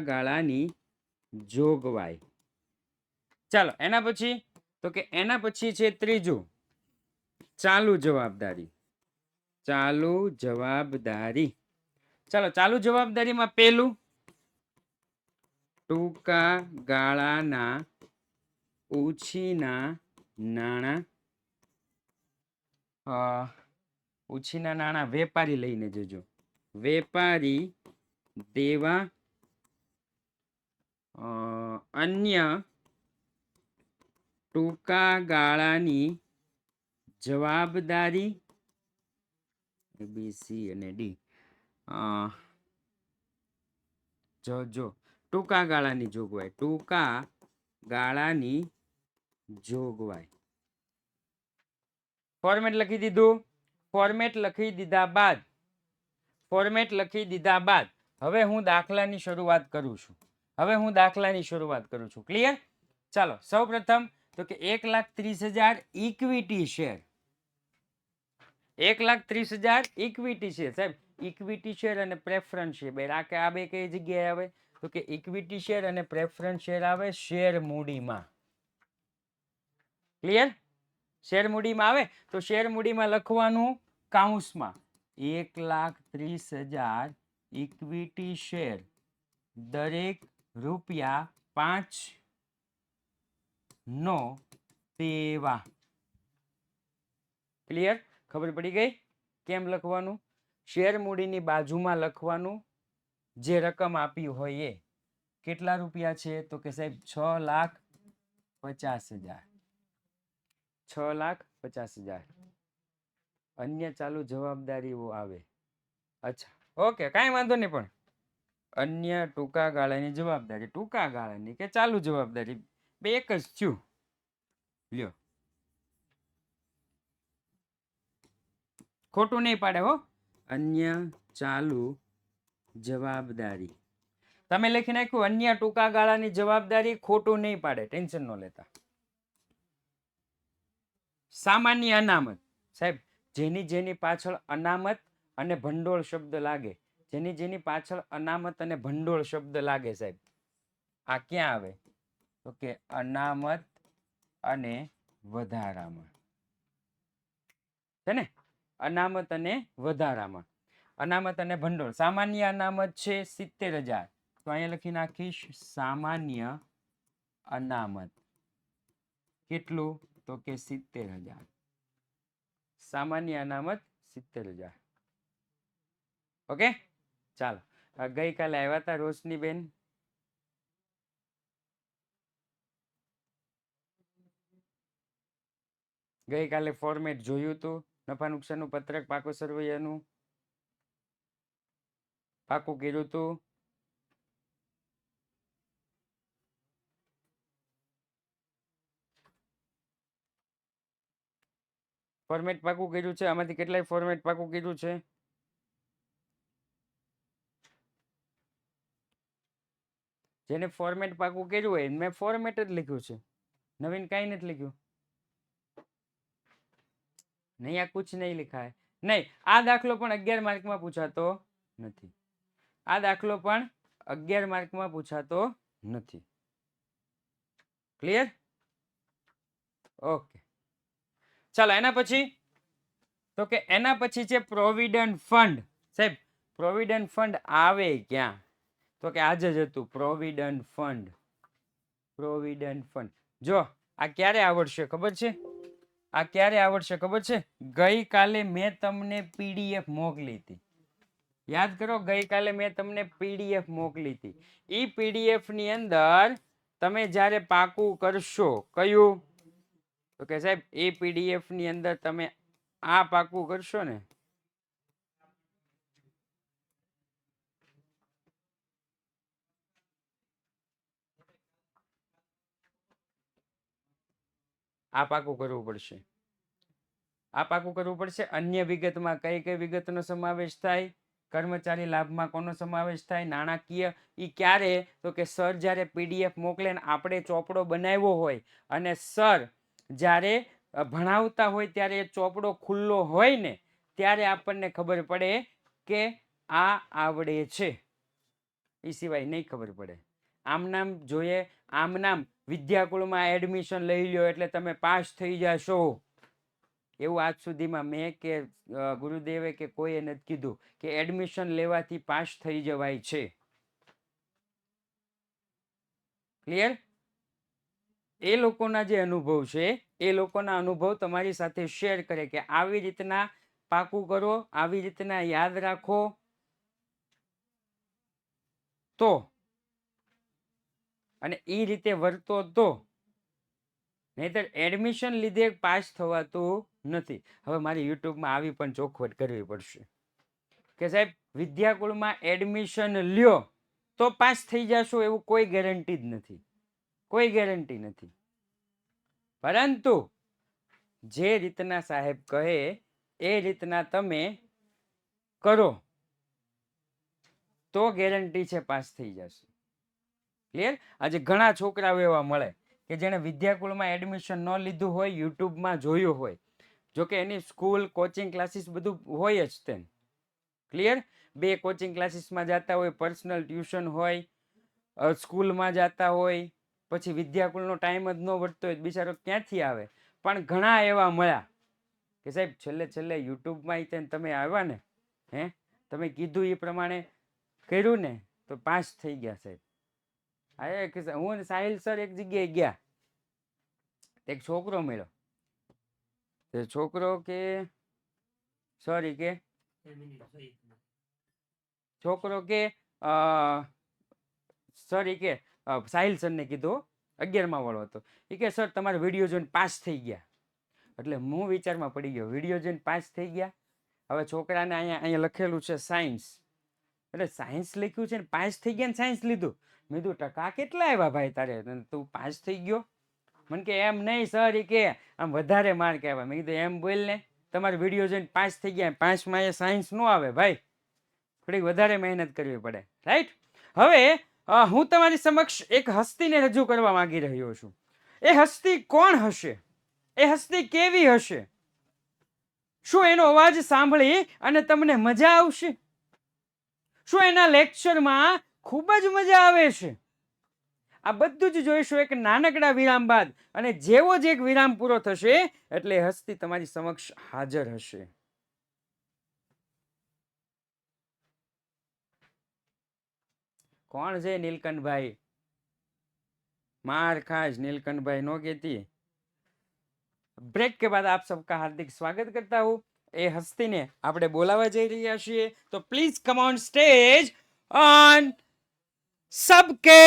Speaker 1: ગાળાની જોગવાઈ. ચાલો એના પછી તો કે એના પછી છે ત્રીજું ચાલુ જવાબદારી. ચાલુ જવાબદારી. ચાલો ચાલુ જવાબદારીમાં પહેલું ટૂંકા ગાળાના ઉછીના નાણાં. ઉછીના નાણાં વેપારી લઈને જજો. વેપારી દેવા અન્ય ટૂંકા ગાળાની જવાબદારી બી સી અને ડી જો ટૂંકા ગાળાની જોગવાઈ. ટૂંકા ગાળાની જોગવાઈ. ફોર્મેટ લખી દીધું. ફોર્મેટ લખી દીધા બાદ હવે હું દાખલાની શરૂઆત કરું છું. ક્લિયર? ચાલો સૌપ્રથમ તો કે 1,30,000 ઇક્વિટી શેર. 1,30,000 equity share. સાહેબ ઇક્વિટી શેર અને પ્રેફરન્સ શેર આ બે કઈ જગ્યાએ આવે તો કે ઇક્વિટી શેર અને પ્રેફરન્સ શેર આવે શેર મૂડીમાં. ક્લિયર? શેર મૂડીમાં આવે તો શેર મૂડીમાં લખવાનું કાઉન્સમાં 1,30,000 ઇક્વિટી શેર દરેક ₹5 નો તેવા. ક્લિયર? ખબર પડી ગઈ કેમ લખવાનું? શેર મૂડીની બાજુમાં લખવાનું જે રકમ આપી હોય એ. કેટલા રૂપિયા છે તો કે સાહેબ 6,50,000. 6,50,000. અન્ય ચાલુ જવાબદારીઓ આવે. અચ્છા ઓકે કાંઈ વાંધો નહીં. પણ અન્ય ટૂંકા ગાળાની જવાબદારી ટૂંકા ગાળાની કે ચાલુ જવાબદારી બે એક જ થયું. લ્યો ખોટું નહીં પાડે હો. અન્ય ચાલુ જવાબદારી તમે લખી નાખ્યું અન્ય ટૂંકા ગાળાની જવાબદારી ખોટું નહીં પાડે. ટેન્શન ન લેતા. સામાન્ય અનામત. સાહેબ જેની પાછળ અનામત અને ભંડોળ શબ્દ લાગે જેની પાછળ અનામત અને ભંડોળ શબ્દ લાગે સાહેબ આ ક્યાં આવે તો કે અનામત અને વધારામાં. છે ને? અનામત અને વધારામાં. અનામત અને ભંડોળ. સામાન્ય અનામત છે 70,000 તો અહીંયા લખી નાખીશ સામાન્ય અનામત. કેટલું તો કે 70,000. સામાન્ય અનામત 70,000. ઓકે ચાલો. ગઈકાલે આવ્યા હતા રોશનીબેન. ગઈકાલે ફોર્મેટ જોયું હતું નફા નુકસાનનું પત્રક પાકો સરવૈયાનું પાકું કર્યું હતું. ફોર્મેટ પાકું કર્યું છે. આમાંથી કેટલાય ફોર્મેટ પાકું કર્યું છે? જેને ફોર્મેટ પાકું કર્યું હોય મેં ફોર્મેટ જ લખ્યું છે. નવીન કાંઈ નથી લખ્યું. નહીં આ કુછ નહીં લિખા હે. નહીં આ દાખલો પણ 11 માર્કમાં પૂછાતો નથી. આ દાખલો પણ 11 માર્કમાં પૂછાતો નથી. ક્લિયર? ઓકે ચાલો એના પછી તો કે એના પછી છે પ્રોવિડન્ટ ફંડ. સાહેબ પ્રોવિડન્ટ ફંડ આવે ક્યાં તો કે આજે જ હતું પ્રોવિડન્ટ ફંડ. પ્રોવિડન્ટ ફંડ જો આ ક્યારે આવડશે ખબર છે? આ ક્યારે આવડશે ખબર છે? ગઈકાલે મેં તમને પીડીએફ મોકલી હતી. યાદ કરો ગઈકાલે મેં તમને પીડીએફ મોકલી હતી. એ પીડીએફ ની અંદર તમે જ્યારે પાકું કરશો કયું તો કે સાહેબ એ પીડીએફ ની અંદર તમે આ પાકું કરશો ને, આ પાકું કરવું પડશે, આ પાકું કરવું પડશે. અન્ય વિગતમાં કઈ કઈ વિગતનો સમાવેશ થાય? કર્મચારી લાભમાં કોનો સમાવેશ થાય? નાણાકીય. ઈ ક્યારે? તો કે સર જ્યારે પીડીએફ મોકલે ને આપણે ચોપડો બનાવ્યો હોય અને સર જ્યારે ભણાવતા હોય ત્યારે એ ચોપડો ખુલ્લો હોય ને ત્યારે આપણને ખબર પડે કે આ આવડે છે, એ સિવાય નહીં ખબર પડે. આમ નામ જોઈએ, આમ નામ વિદ્યાકુળમાં એડમિશન લઈ લ્યો એટલે તમે પાસ થઈ જશો, એવું આજ સુધીમાં મેં કે ગુરુદેવે કે કોઈએ નથી કીધું કે એડમિશન લેવાથી પાસ થઈ જવાય છે. ક્લિયર? એ લોકોના જે અનુભવ છે એ લોકોના અનુભવ તમારી સાથે શેર કરે કે આવી રીતના પાકું કરો, આવી રીતના યાદ રાખો તો, અને એ રીતે વર્તો તો, નહીતર એડમિશન લીધે પાસ થવાતું નથી. હવે મારી યુટ્યુબમાં આવી પણ ચોખવટ કરવી પડશે કે સાહેબ વિદ્યાકુળમાં એડમિશન લ્યો તો પાસ થઈ જશો એવું કોઈ ગેરંટી જ નથી, કોઈ ગેરંટી નથી. પરંતુ જે રીતના સાહેબ કહે એ રીતના તમે કરો તો ગેરંટી છે પાસ થઈ જશે. ક્લિયર? આજે ઘણા છોકરાઓ એવા મળે કે જેણે વિદ્યાકુળમાં એડમિશન ન લીધું હોય, યુટ્યુબમાં જોયું હોય, જોકે એની સ્કૂલ કોચિંગ ક્લાસીસ બધું હોય જ તેમ. ક્લિયર? 2 કોચિંગ ક્લાસીસમાં જતા હોય, પર્સનલ ટ્યુશન હોય, સ્કૂલમાં જતા હોય, પછી વિદ્યાકુળનો ટાઈમ જ ન વધતો હોય, બિચારો ક્યાંથી આવે? પણ ઘણા એવા મળ્યા કે સાહેબ છેલ્લે છેલ્લે યુટ્યુબમાં તમે આવ્યા ને, હે તમે કીધું એ પ્રમાણે કર્યું ને તો પાસ થઈ ગયા સાહેબ. હું સાહિલ સર એક જગ્યાએ ગયા, એક છોકરો મળ્યો, તે છોકરો કે સોરી કે છોકરો કે સર એ કે સાહિલ સરને કીધું 11મા વાળો હતો, એ કે સર તમારો વિડીયો જોઈને પાસ થઈ ગયા. એટલે હું વિચારમાં પડી ગયો, વિડીયો જોઈને પાસ થઈ ગયા. હવે છોકરાને અહીંયા લખેલું છે સાયન્સ, એટલે સાયન્સ લખ્યું છે ને પાસ થઈ ગયા ને સાયન્સ લીધું. મેં કીધું ટકા કેટલા આવ્યા ભાઈ તારે, તું પાસ થઈ ગયો? મને કે એમ નહીં સર, એ કે આમ વધારે માર્ક આવ્યા. મેં કીધું એમ બોલ ને, તમારો વિડીયો જોઈને પાસ થઈ ગયા, 5માં એ સાયન્સ ન આવે ભાઈ, થોડીક વધારે મહેનત કરવી પડે. રાઈટ? હવે હું તમારી સમક્ષ એક હસ્તીને રજૂ કરવા માંગી રહ્યો છું. એ હસ્તી કોણ હશે? એ હસ્તી કેવી હશે? શું એનો અવાજ સાંભળી અને તમને મજા આવશે? શું એના લેક્ચરમાં ખૂબ જ મજા આવે છે? આ બધું જ જોઈશું એક નાનકડા વિરામ બાદ. અને જેવો જ એક વિરામ પૂરો થશે એટલે હસ્તી તમારી સમક્ષ હાજર હશે. કોણ છે નીલકંઠભાઈ? मार खास नीलकंठ भाई नो कहती. ब्रेक के बाद आप सबका हार्दिक स्वागत करता हूं. ए हस्ती ने આપણે બોલાવા જઈ રહ્યા છીએ, તો please come on stage on સબકે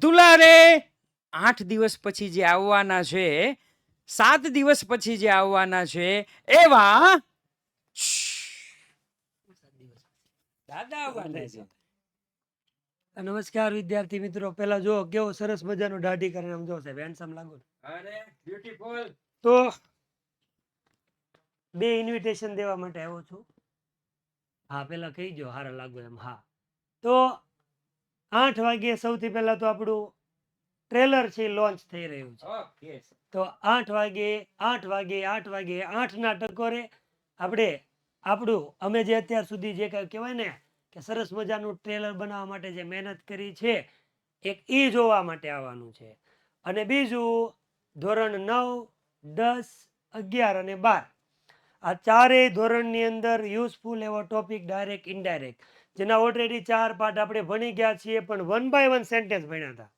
Speaker 1: દુલારે. 8 દિવસ પછી જે આવવાના છે, 7 દિવસ પછી જે આવવાના છે એવા દાદા આવવાના છે.
Speaker 2: નમસ્કાર વિદ્યાર્થી મિત્રો. પહેલા જો કેવો સરસ મજાનો દાઢી કરીને આમ જો સાહેબ હેન્ડસમ લાગો.
Speaker 1: અરે બ્યુટીફુલ.
Speaker 2: તો 2 ઇન્વિટેશન દેવા માટે આવ્યો છું. હા, પેલા કહી જો હારા લાગો એમ. હા, તો 8 વાગે સૌથી પહેલા તો આપણું ટ્રેલર છે લોન્ચ થઈ રહ્યું છે.
Speaker 1: ઓકે.
Speaker 2: તો 8 વાગે 8ના ટકોરે આપણે આપણું અમે જે અત્યાર સુધી જે કઈ કહેવાય ને કે સરસ મજાનું ટ્રેલર બનાવવા માટે જે મહેનત કરી છે, એક ઈ જોવા માટે આવવાનું છે. અને બીજું ધોરણ 9, 10, 11 અને 12 આ ચારેય ધોરણની અંદર યુઝફુલ એવો ટોપિક ડાયરેક્ટ ઇનડાયરેક્ટ, જેના ઓલરેડી 4 પાઠ આપણે ભણી ગયા છીએ, પણ 1 by 1 સેન્ટેન્સ ભણ્યા હતા.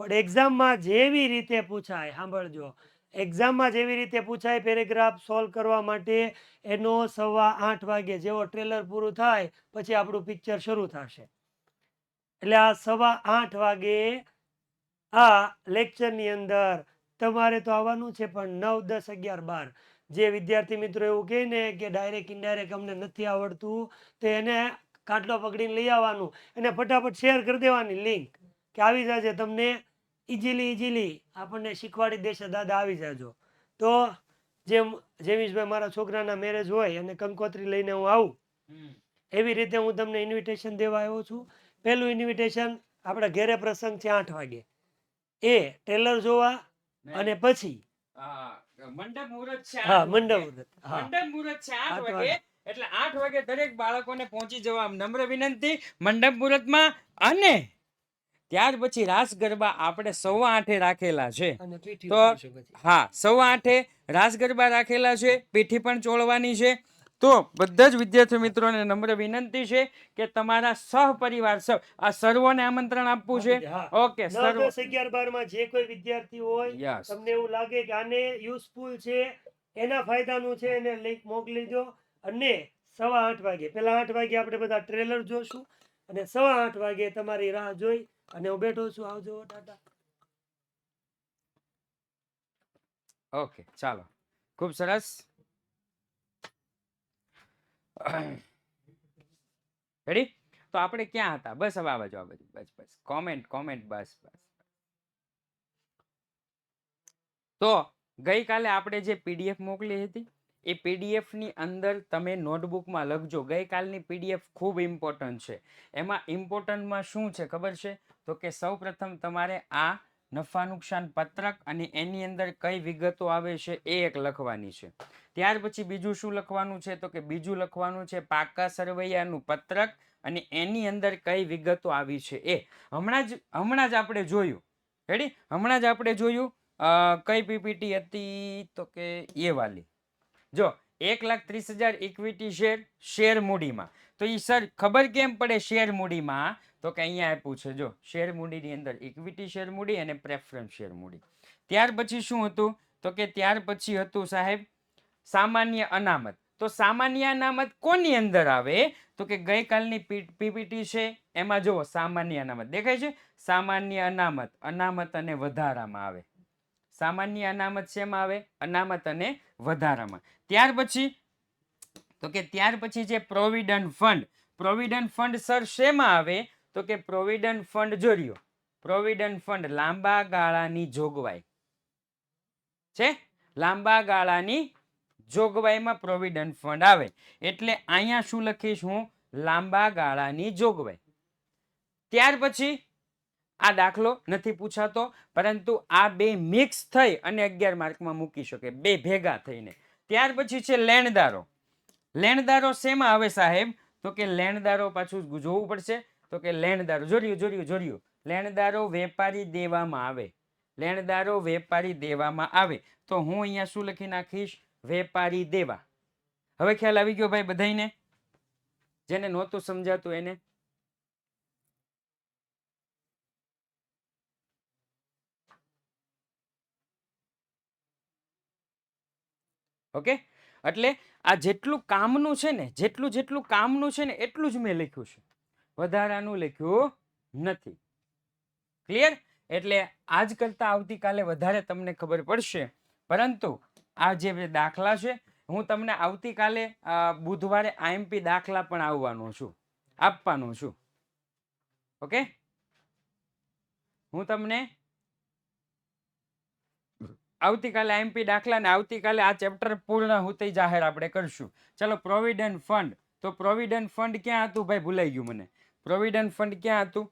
Speaker 2: પણ એક્ઝામમાં જેવી રીતે પૂછાય, સાંભળજો, એક્ઝામમાં જેવી રીતે પૂછાય પેરેગ્રાફ સોલ્વ કરવા માટે એનો 8:15 વાગે જેવો ટ્રેલર પૂરું થાય પછી આપણું પિક્ચર શરૂ થશે. એટલે આ 8:15 વાગે આ લેક્ચરની અંદર તમારે તો આવવાનું છે, પણ 9, 10, 11, 12 જે વિદ્યાર્થી મિત્રો એવું કહે ને કે ડાયરેક્ટ ઇનડાયરેક્ટ અમને નથી આવડતું, તો એને કાટલો પકડીને લઈ આવવાનું અને ફટાફટ શેર કરી દેવાની લિંક કે આવી જાજે, તમને ઇઝીલી આપણને શીખવાડી દેશે દાદા, આવી જાજો. તો જેમ જેવીશભાઈ મારા છોકરાના મેરેજ હોય અને કંકોત્રી લઈને હું આવું, એવી રીતે હું તમને ઇન્વિટેશન દેવા આવ્યો છું. પહેલું ઇન્વિટેશન, આપણા ઘેરે પ્રસંગ છે 8 વાગે, એ ટેલર જોવા અને પછી
Speaker 1: મંડપ મુહૂર્ત છે
Speaker 2: હા
Speaker 1: 8
Speaker 2: મંડપ
Speaker 1: વાગે.
Speaker 2: મુહૂર્ત. હા
Speaker 1: મંડપ મુહૂર્ત છે 8
Speaker 2: 8
Speaker 1: વાગે, એટલે 8 વાગે દરેક બાળકોને પહોંચી જવા નમ્ર વિનંતી મંડપ મુહૂર્તમાં. અને ત્યાર પછી રાસ ગરબા આપણે 8:15 રાખેલા છે.
Speaker 2: અને પીઠી
Speaker 1: તો
Speaker 2: ઉતરશે પછી.
Speaker 1: હા, 8:15 રાસ ગરબા રાખેલા છે, પીઠી પણ ચોળવાની છે. તો બધા જ વિદ્યાર્થી મિત્રોને નમ્ર વિનંતી છે કે તમારા સહપરિવાર આ સર્વોને આમંત્રણ આપવું છે.
Speaker 2: હા
Speaker 1: ઓકે,
Speaker 2: 9,
Speaker 1: સર્વ
Speaker 2: 10, 11, 12 માં જે કોઈ વિદ્યાર્થી હોય,
Speaker 1: યસ.
Speaker 2: તમને એવું લાગે કે આને યુઝફુલ છે, એના ફાયદાનું છે, એને લિંક મોકલી દો. અને 8:15 વાગે, પેલા 8 વાગે આપણે બધા ટ્રેલર જોશું અને 8:15 વાગે તમારી રાહ જોઈ અને હું બેઠો છું. આવજો, ટાટા.
Speaker 1: ઓકે, ચાલો, ખૂબ સરસ. રેડી? તો આપણે ક્યાં હતા? બસ હવે આ બાજુ, બસ કોમેન્ટ, બસ. તો ગઈકાલે આપણે જે પીડીએફ મોકલી હતી, એ પીડીએફ ની અંદર તમે નોટબુકમાં લખજો. ગઈકાલની પીડીએફ ખૂબ ઇમ્પોર્ટન્ટ છે. એમાં ઇમ્પોર્ટન્ટમાં શું છે ખબર છે? તો કે સૌપ્રથમ તમારે આ નફા નુકસાન પત્રક અને એની અંદર કઈ વિગતો આવે છે એ એક લખવાની છે. ત્યાર પછી બીજું શું લખવાનું છે? તો કે બીજું લખવાનું છે પાકા સરવૈયાનું પત્રક અને એની અંદર કઈ વિગતો આવી છે એ. હમણાં જ આપણે જોયું. રેડી? હમણાં જ આપણે જોયું કઈ પીપીટી હતી? તો કે એ વાલી. જો 1,30,000 ઇક્વિટી શેર મૂડીમાં. તો એ સર ખબર કેમ પડે શેર મૂડીમાં? તો કે અહીંયા આપ્યું છે, જો શેર મૂડીની અંદર ઇક્વિટી શેર મૂડી અને પ્રેફરન્સ શેર મૂડી. ત્યાર પછી શું હતું? તો કે ત્યાર પછી હતું સાહેબ સામાન્ય અનામત. તો સામાન્ય અનામત કોની અંદર આવે? તો કે ગઈકાલની પીપીટી છે એમાં જુઓ સામાન્ય અનામત દેખાય છે. સામાન્ય અનામત અને વધારામાં આવે. સામાન્ય અનામત શેમાં આવે? અનામત અને વધારામાં. ત્યાર પછી તો કે ત્યાર પછી જે પ્રોવિડન્ટ ફંડ સર શેમાં આવે? તો કે પ્રોવિડન્ટ ફંડ જોડ્યો. પ્રોવિડન્ટ ફંડ લાંબા ગાળાની જોગવાઈ છે. લાંબા ગાળાની જોગવાઈમાં પ્રોવિડન્ટ ફંડ આવે. એટલે અહીંયા શું લખીશ હું? લાંબા ગાળાની જોગવાઈ. ત્યાર પછી આ દાખલો નથી પૂછાતો, પરંતુ આ બે મિક્સ થઈ અને 11 માર્કમાં મૂકી શકે, બે ભેગા થઈને. ત્યાર પછી છે લેણદારો. લેણદારો શેમાં આવે સાહેબ? તો કે લેણદારો પાછું જોવું પડશે. તો કે લેણદારો જોર્યું. લેણદારો વેપારી દેવામાં આવે. લેણદારો વેપારી દેવામાં આવે. તો હું અહીંયા શું લખી નાખીશ? વેપારી દેવા. હવે ખ્યાલ આવી ગયો ભાઈ બધાઈને? જેને નહોતું સમજાતું એને? ઓકે, એટલે આ જેટલું કામનું છે ને, જેટલું કામનું છે ને એટલું જ મેં લખ્યું છે, વધારાનું લખ્યું નથી. ક્લિયર? એટલે આજ કરતા આવતીકાલે વધારે તમને ખબર પડશે. પરંતુ આ જે દાખલા છે, હું તમને આવતીકાલે બુધવારે આઈએમપી દાખલા પણ આપવાનો છું. ઓકે, હું તમને આવતીકાલે આઈએમપી દાખલા ને આવતીકાલે આ ચેપ્ટર પૂર્ણ હોતી જાહેર આપણે કરશું. ચલો, પ્રોવિડન્ટ ફંડ. તો પ્રોવિડન્ટ ફંડ ક્યાં હતું ભાઈ? ભૂલાઈ ગયું મને. પ્રોવિડન્ટ ફંડ ક્યાં હતું?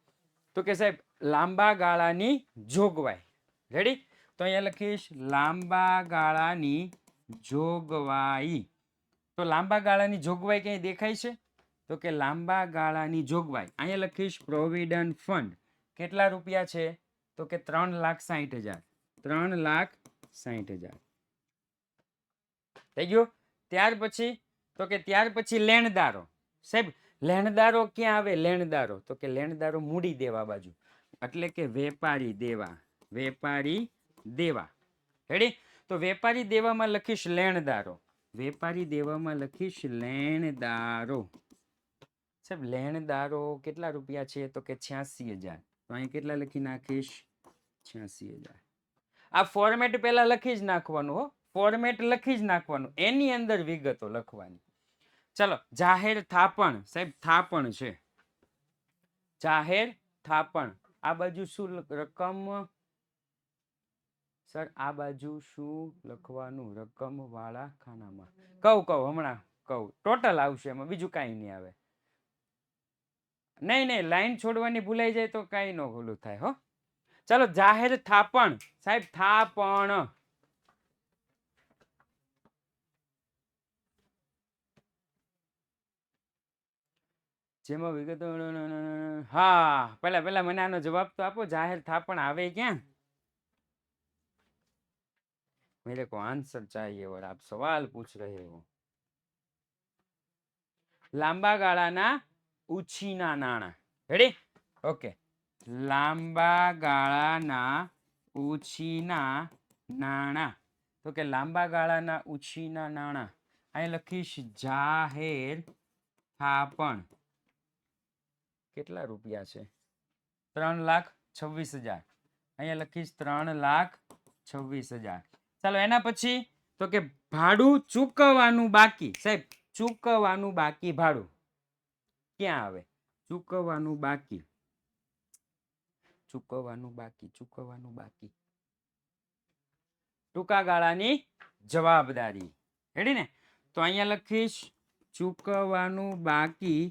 Speaker 1: તો કે સાહેબ લાંબા ગાળાની જોગવાઈ. રેડી? તો અહીંયા લખીશ લાંબા ગાળાની જોગવાઈ. તો લાંબા ગાળાની જોગવાઈ ક્યાંય દેખાય છે? તો કે લાંબા ગાળાની જોગવાઈ અહીંયા લખીશ પ્રોવિડન્ટ ફંડ. કેટલા રૂપિયા છે? તો કે 3,60,000. 3,60,000 થઈ ગયું. ત્યાર પછી તો કે ત્યાર પછી લેણદારો. સાહેબ લેણદારો ક્યાં આવે? લેણદારો તો કે લેણદારો મૂડી દેવા બાજુ, એટલે કે વેપારી દેવા. રેડી? તો વેપારી દેવામાં લખીશ લેણદારો. વેપારી દેવામાં લખીશ લેણદારો. સાહેબ લેણદારો કેટલા રૂપિયા છે? તો કે 86,000. તો અહીં કેટલા લખી નાખીશ? 86,000. આ ફોર્મેટ પહેલા લખી જ નાખવાનું હો, ફોર્મેટ લખી જ નાખવાનું, એની અંદર વિગતો લખવાની. ચલો, જાહેર થાપણ, સાહેબ થાપણ છે, જાહેર થાપણ. આ બાજુ શું રકમ સર, આ બાજુ શું લખવાનું રકમ વાળા ખાનામાં? કહું હમણાં કહું, ટોટલ આવશે એમાં, બીજું કાંઈ નહીં આવે. નહીં લાઈન છોડવાની ભૂલાઈ જાય તો કાંઈ ન ભૂલું થાય હો. ચલો, જાહેર થાપણ, સાહેબ થાપણ. જેમાં વિગતો, હા પેલા મને આનો જવાબ તો આપો, જાહેર થાપણ આવે ક્યાં? मेरे को आंसर चाहिए और आप सवाल पूछ रहे हो. લાંબા ગાળાના ઉછીના નાણાં. રેડી? ઓકે. લાંબા ગાળાના ઉછીના નાણાં. તો કે લાંબા ગાળાના ઉછીના નાણાં, અહીં લખીશ જાહેર થાપણ. કેટલા રૂપિયા છે? 3,26,000. અહીંયા લખીશ 3,26,000. ચાલો, એના પછી તો કે ભાડું ચૂકવવાનું બાકી. સાહેબ ચૂકવવાનું બાકી ભાડું ક્યાં આવે? ચૂકવવાનું બાકી, ચૂકવવાનું બાકી, ચૂકવવાનું બાકી. ટૂંકા ગાળાની જવાબદારી. રેડી ને? તો અહીંયા લખીશ ચૂકવવાનું બાકી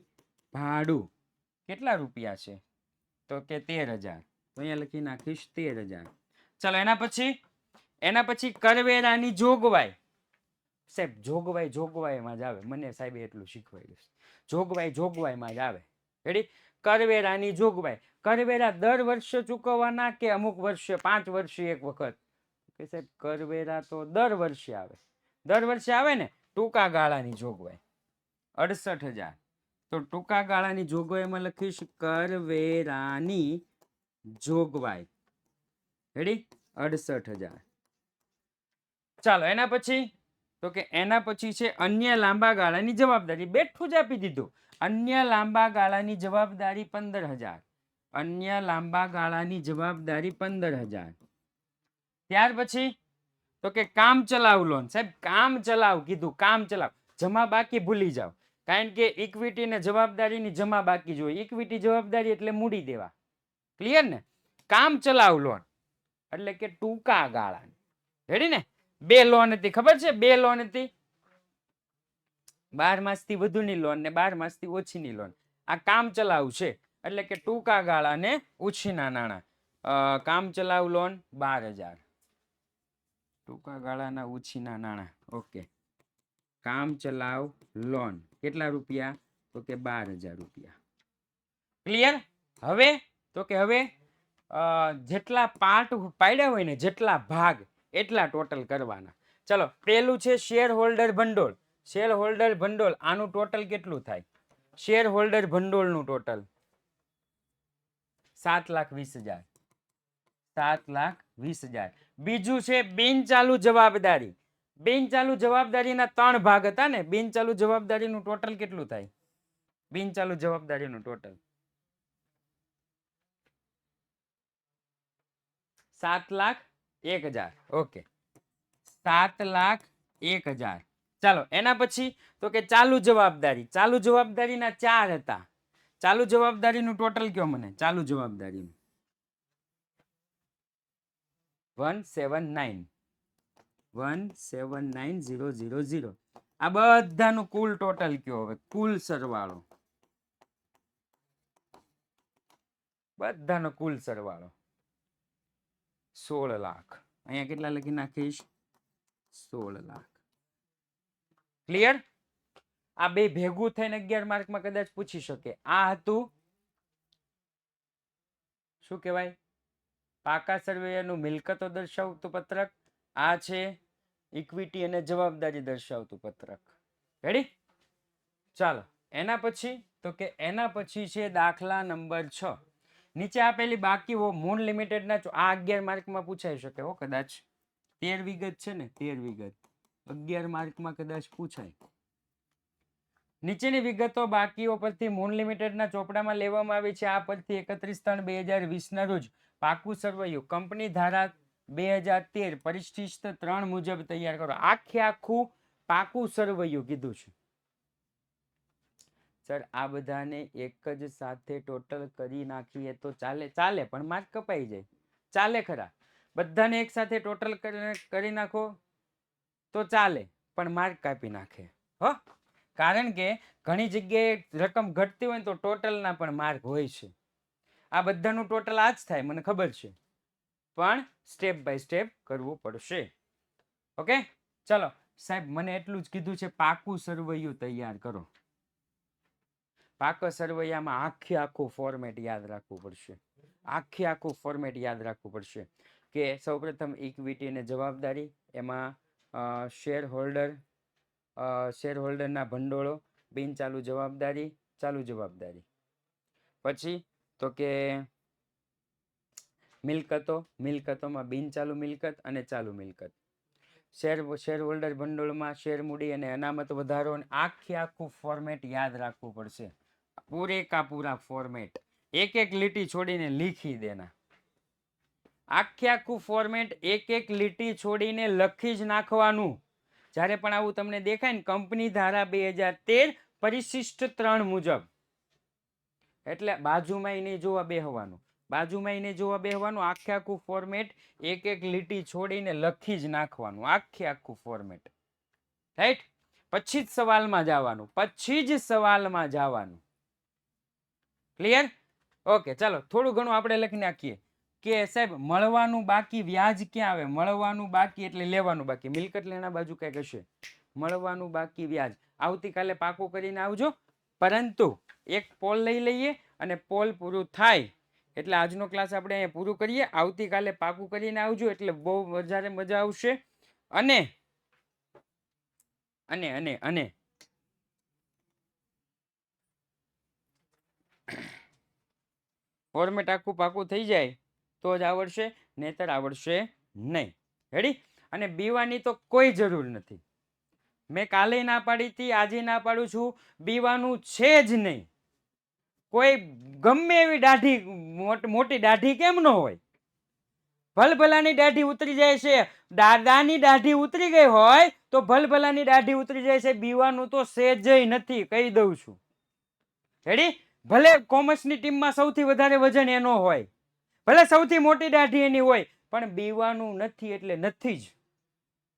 Speaker 1: ભાડું. કેટલા રૂપિયા છે? તો કે 13,000. તો અહીંયા લખી નાખીશ 13,000. ચાલો, એના પછી કરવેરાની જોગવાઈ. સાહેબ જોગવાઈમાં જ આવે, મને સાહેબ એટલું શીખવાડ્યું. જોગવાઈમાં જ આવે. રેડી? કરવેરાની જોગવાઈ. કરવેરા દર વર્ષે ચૂકવવાના કે અમુક વર્ષે, 5 વર્ષે એક વખત? કે સાહેબ કરવેરા તો દર વર્ષે આવે. દર વર્ષે આવે ને? ટૂંકા ગાળાની જોગવાઈ 68,000. તો ટૂંકા ગાળાની જોગવાઈમાં લખીશ કરવેરાની જોગવાઈ. રેડી? 68,000. ચાલો, એના પછી તો કે એના પછી છે અન્ય લાંબા ગાળાની જવાબદારી. બેઠું જ આપી દીધું. અન્ય લાંબા ગાળાની જવાબદારી 15,000. અન્ય લાંબા ગાળાની જવાબદારી 15,000. ત્યાર પછી તો કે કામ ચલાવ લોન. સાહેબ કામ ચલાવ કીધું, કામ ચલાવ. જમા બાકી ભૂલી જાવ, કારણ કે ઇક્વિટી ને જવાબદારીની જમા બાકી જોઈએ. ઇક્વિટી જવાબદારી એટલે મૂડી દેવા. ક્લિયર ને? કામ ચલાવ લોન એટલે કે ટૂંકા ગાળાની. રેડી ને? 2 લોન હતી, ખબર છે? 2 લોન હતી, 12 માસથી વધુની લોન ને 12 માસથી ઓછીની લોન. આ કામ ચલાવ છે એટલે કે ટૂંકા ગાળા ને ઉછીના નાણાં. કામ ચલાવ લોન 12,000. ટૂંકા ગાળાના ઉછીના નાણાં. ઓકે. કામ ચલાવ લોન કેટલા રૂપિયા? તો કે 12,000 રૂપિયા. ક્લિયર? હવે તો કે હવે જેટલા પાર્ટ પાડ્યા હોય ને, જેટલા ભાગ, એટલા ટોટલ કરવાના. ચલો, પેલું છે શેર હોલ્ડર ભંડોળ. શેર હોલ્ડર ભંડોળ, આનું ટોટલ કેટલું થાય? શેર હોલ્ડર ભંડોળનું ટોટલ 7,20,000. 7,20,000. બીજું છે બિનચાલુ જવાબદારી. બિનચાલુ જવાબદારીના 3 ભાગ હતા ને? બિનચાલુ જવાબદારીનું ટોટલ કેટલું થાય? બિનચાલુ જવાબદારીનું ટોટલ 7,01,000. ઓકે, 7,01,000. ચાલો, એના પછી તો કે ચાલુ જવાબદારી. ચાલુ જવાબદારીના 4 હતા. ચાલુ જવાબદારીનું ટોટલ કયો મને? ચાલુ જવાબદારીનું 179. 179,000. આ બધાનું કુલ ટોટલ કયો? હવે કુલ સરવાળો, બધાનો કુલ સરવાળો 16 લાખ. અહીંયા કેટલા લખી નાખીશ? 16 લાખ. ક્લિયર? આ બે ભેગું થઈને 11 માર્કમાં કદાચ પૂછી શકે. આ હતું શું કહેવાય? પાકા સર્વેયરનું મિલકતો દર્શાવતું પત્રક. આ છે ઇક્વિટી અને જવાબદારી દર્શાવતું પત્રક. રેડી? ચાલો, એના પછી તો કે એના પછી છે દાખલા નંબર 6. નીચે આપેલી બાકીઓ મૂન લિમિટેડના આ 11 માર્કમાં પૂછાઈ શકે હો કદાચ. 13 વિગત છે ને? 13 વિગત 11 માર્કમાં કદાચ પૂછાય. નીચેની વિગતો બાકીઓ પરથી મૂન લિમિટેડના ચોપડામાં લેવામાં આવી છે. આ પરથી 31/3/2020 ના રોજ પાકું સરવૈયું કંપની ધારા 2013 પરિશિષ્ટ 3 મુજબ તૈયાર કરો. આખે આખું પાકું સરવૈયું કીધું છે સર. આ બધાને એક જ સાથે ટોટલ કરી નાખીએ તો ચાલે? ચાલે, પણ માર્ક કપાઈ જાય. ચાલે ખરા? બધાને એક સાથે ટોટલ કરી નાખો તો ચાલે, પણ માર્ક કાપી નાખે હો. કારણ કે ઘણી જગ્યાએ રકમ ઘટતી હોય ને તો ટોટલના પણ માર્ક હોય છે. આ બધાનું ટોટલ આ જ થાય, મને ખબર છે, પણ સ્ટેપ બાય સ્ટેપ કરવું પડશે. ઓકે, ચલો સાહેબ, મને એટલું જ કીધું છે, પાકું સરવૈયું તૈયાર કરો. પાકા સરવૈયામાં આખે આખું ફોર્મેટ યાદ રાખવું પડશે. આખે આખું ફોર્મેટ યાદ રાખવું પડશે કે સૌપ્રથમ ઇક્વિટી અને જવાબદારી, એમાં શેર હોલ્ડરના ભંડોળો, બિનચાલુ જવાબદારી, ચાલુ જવાબદારી. પછી તો કે મિલકતોમાં બિનચાલુ મિલકત અને ચાલુ મિલકત. શેર હોલ્ડર ભંડોળમાં શેર મૂડી અને અનામત વધારો. આખે આખું ફોર્મેટ યાદ રાખવું પડશે. પૂરે કા પૂરા ફોર્મેટ એક એક લીટી છોડીને લીખી દેના. આખે આખું ફોર્મેટ એક એક લીટી છોડીને લખી જ નાખવાનું. જ્યારે પણ આવું તમને દેખાય ને, કંપની ધારા 2013 પરિશિષ્ટ 3 મુજબ, એટલે બાજુમાં નહીં જોવા બેહવાનું. બાજુમાં નહીં જોવા બેહવાનું. આખે આખું ફોર્મેટ એક એક લીટી છોડીને લખી જ નાખવાનું. આખે આખું ફોર્મેટ, રાઈટ? પછી જ સવાલમાં જવાનું. પછી જ સવાલમાં જવાનું. ક્લિયર? ઓકે, ચાલો થોડું ઘણું આપણે લખી નાખીએ કે સાહેબ મળવાનું બાકી વ્યાજ ક્યાં આવે? મળવાનું બાકી એટલે લેવાનું બાકી. મિલકત લેણા બાજુ કઈક હશે. મળવાનું બાકી વ્યાજ આવતીકાલે પાકું કરીને આવજો. પરંતુ એક પોલ લઈ લઈએ અને પોલ પૂરું થાય એટલે આજનો ક્લાસ આપણે અહીંયા પૂરું કરીએ. આવતીકાલે પાકું કરીને આવજો એટલે બહુ વધારે મજા આવશે. અને અને અને અને ફોર્મેટ આખું પાકું થઈ જાય તો જ આવડશે, નહીતર આવડશે નહીં. રેડી? અને બીવાની તો કોઈ જરૂર નથી. મેં કાલે ના પાડી હતી, આજે ના પાડું છું. બીવાનું છે જ નહીં. કોઈ ગમે એવી દાઢી, મોટી દાઢી કેમ ન હોય? ભલભલાની દાઢી ઉતરી જાય છે. દાદાની દાઢી ઉતરી ગઈ હોય તો ભલભલાની દાઢી ઉતરી જાય છે. બીવાનું તો સેજય નથી, કહી દઉં છું. રેડી? ભલે કોમર્સની ટીમમાં સૌથી વધારે વજન એનો હોય, ભલે સૌથી મોટી દાઢી એની હોય, પણ બીવાનું નથી એટલે નથી જ.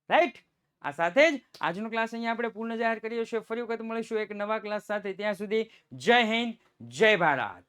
Speaker 1: રાઈટ? આ સાથે જ આજનો ક્લાસ અહીંયા આપણે પૂર્ણ જાહેર કરીએ છીએ. ફરી વખત મળીશું એક નવા ક્લાસ સાથે. ત્યાં સુધી જય હિન્દ, જય ભારત.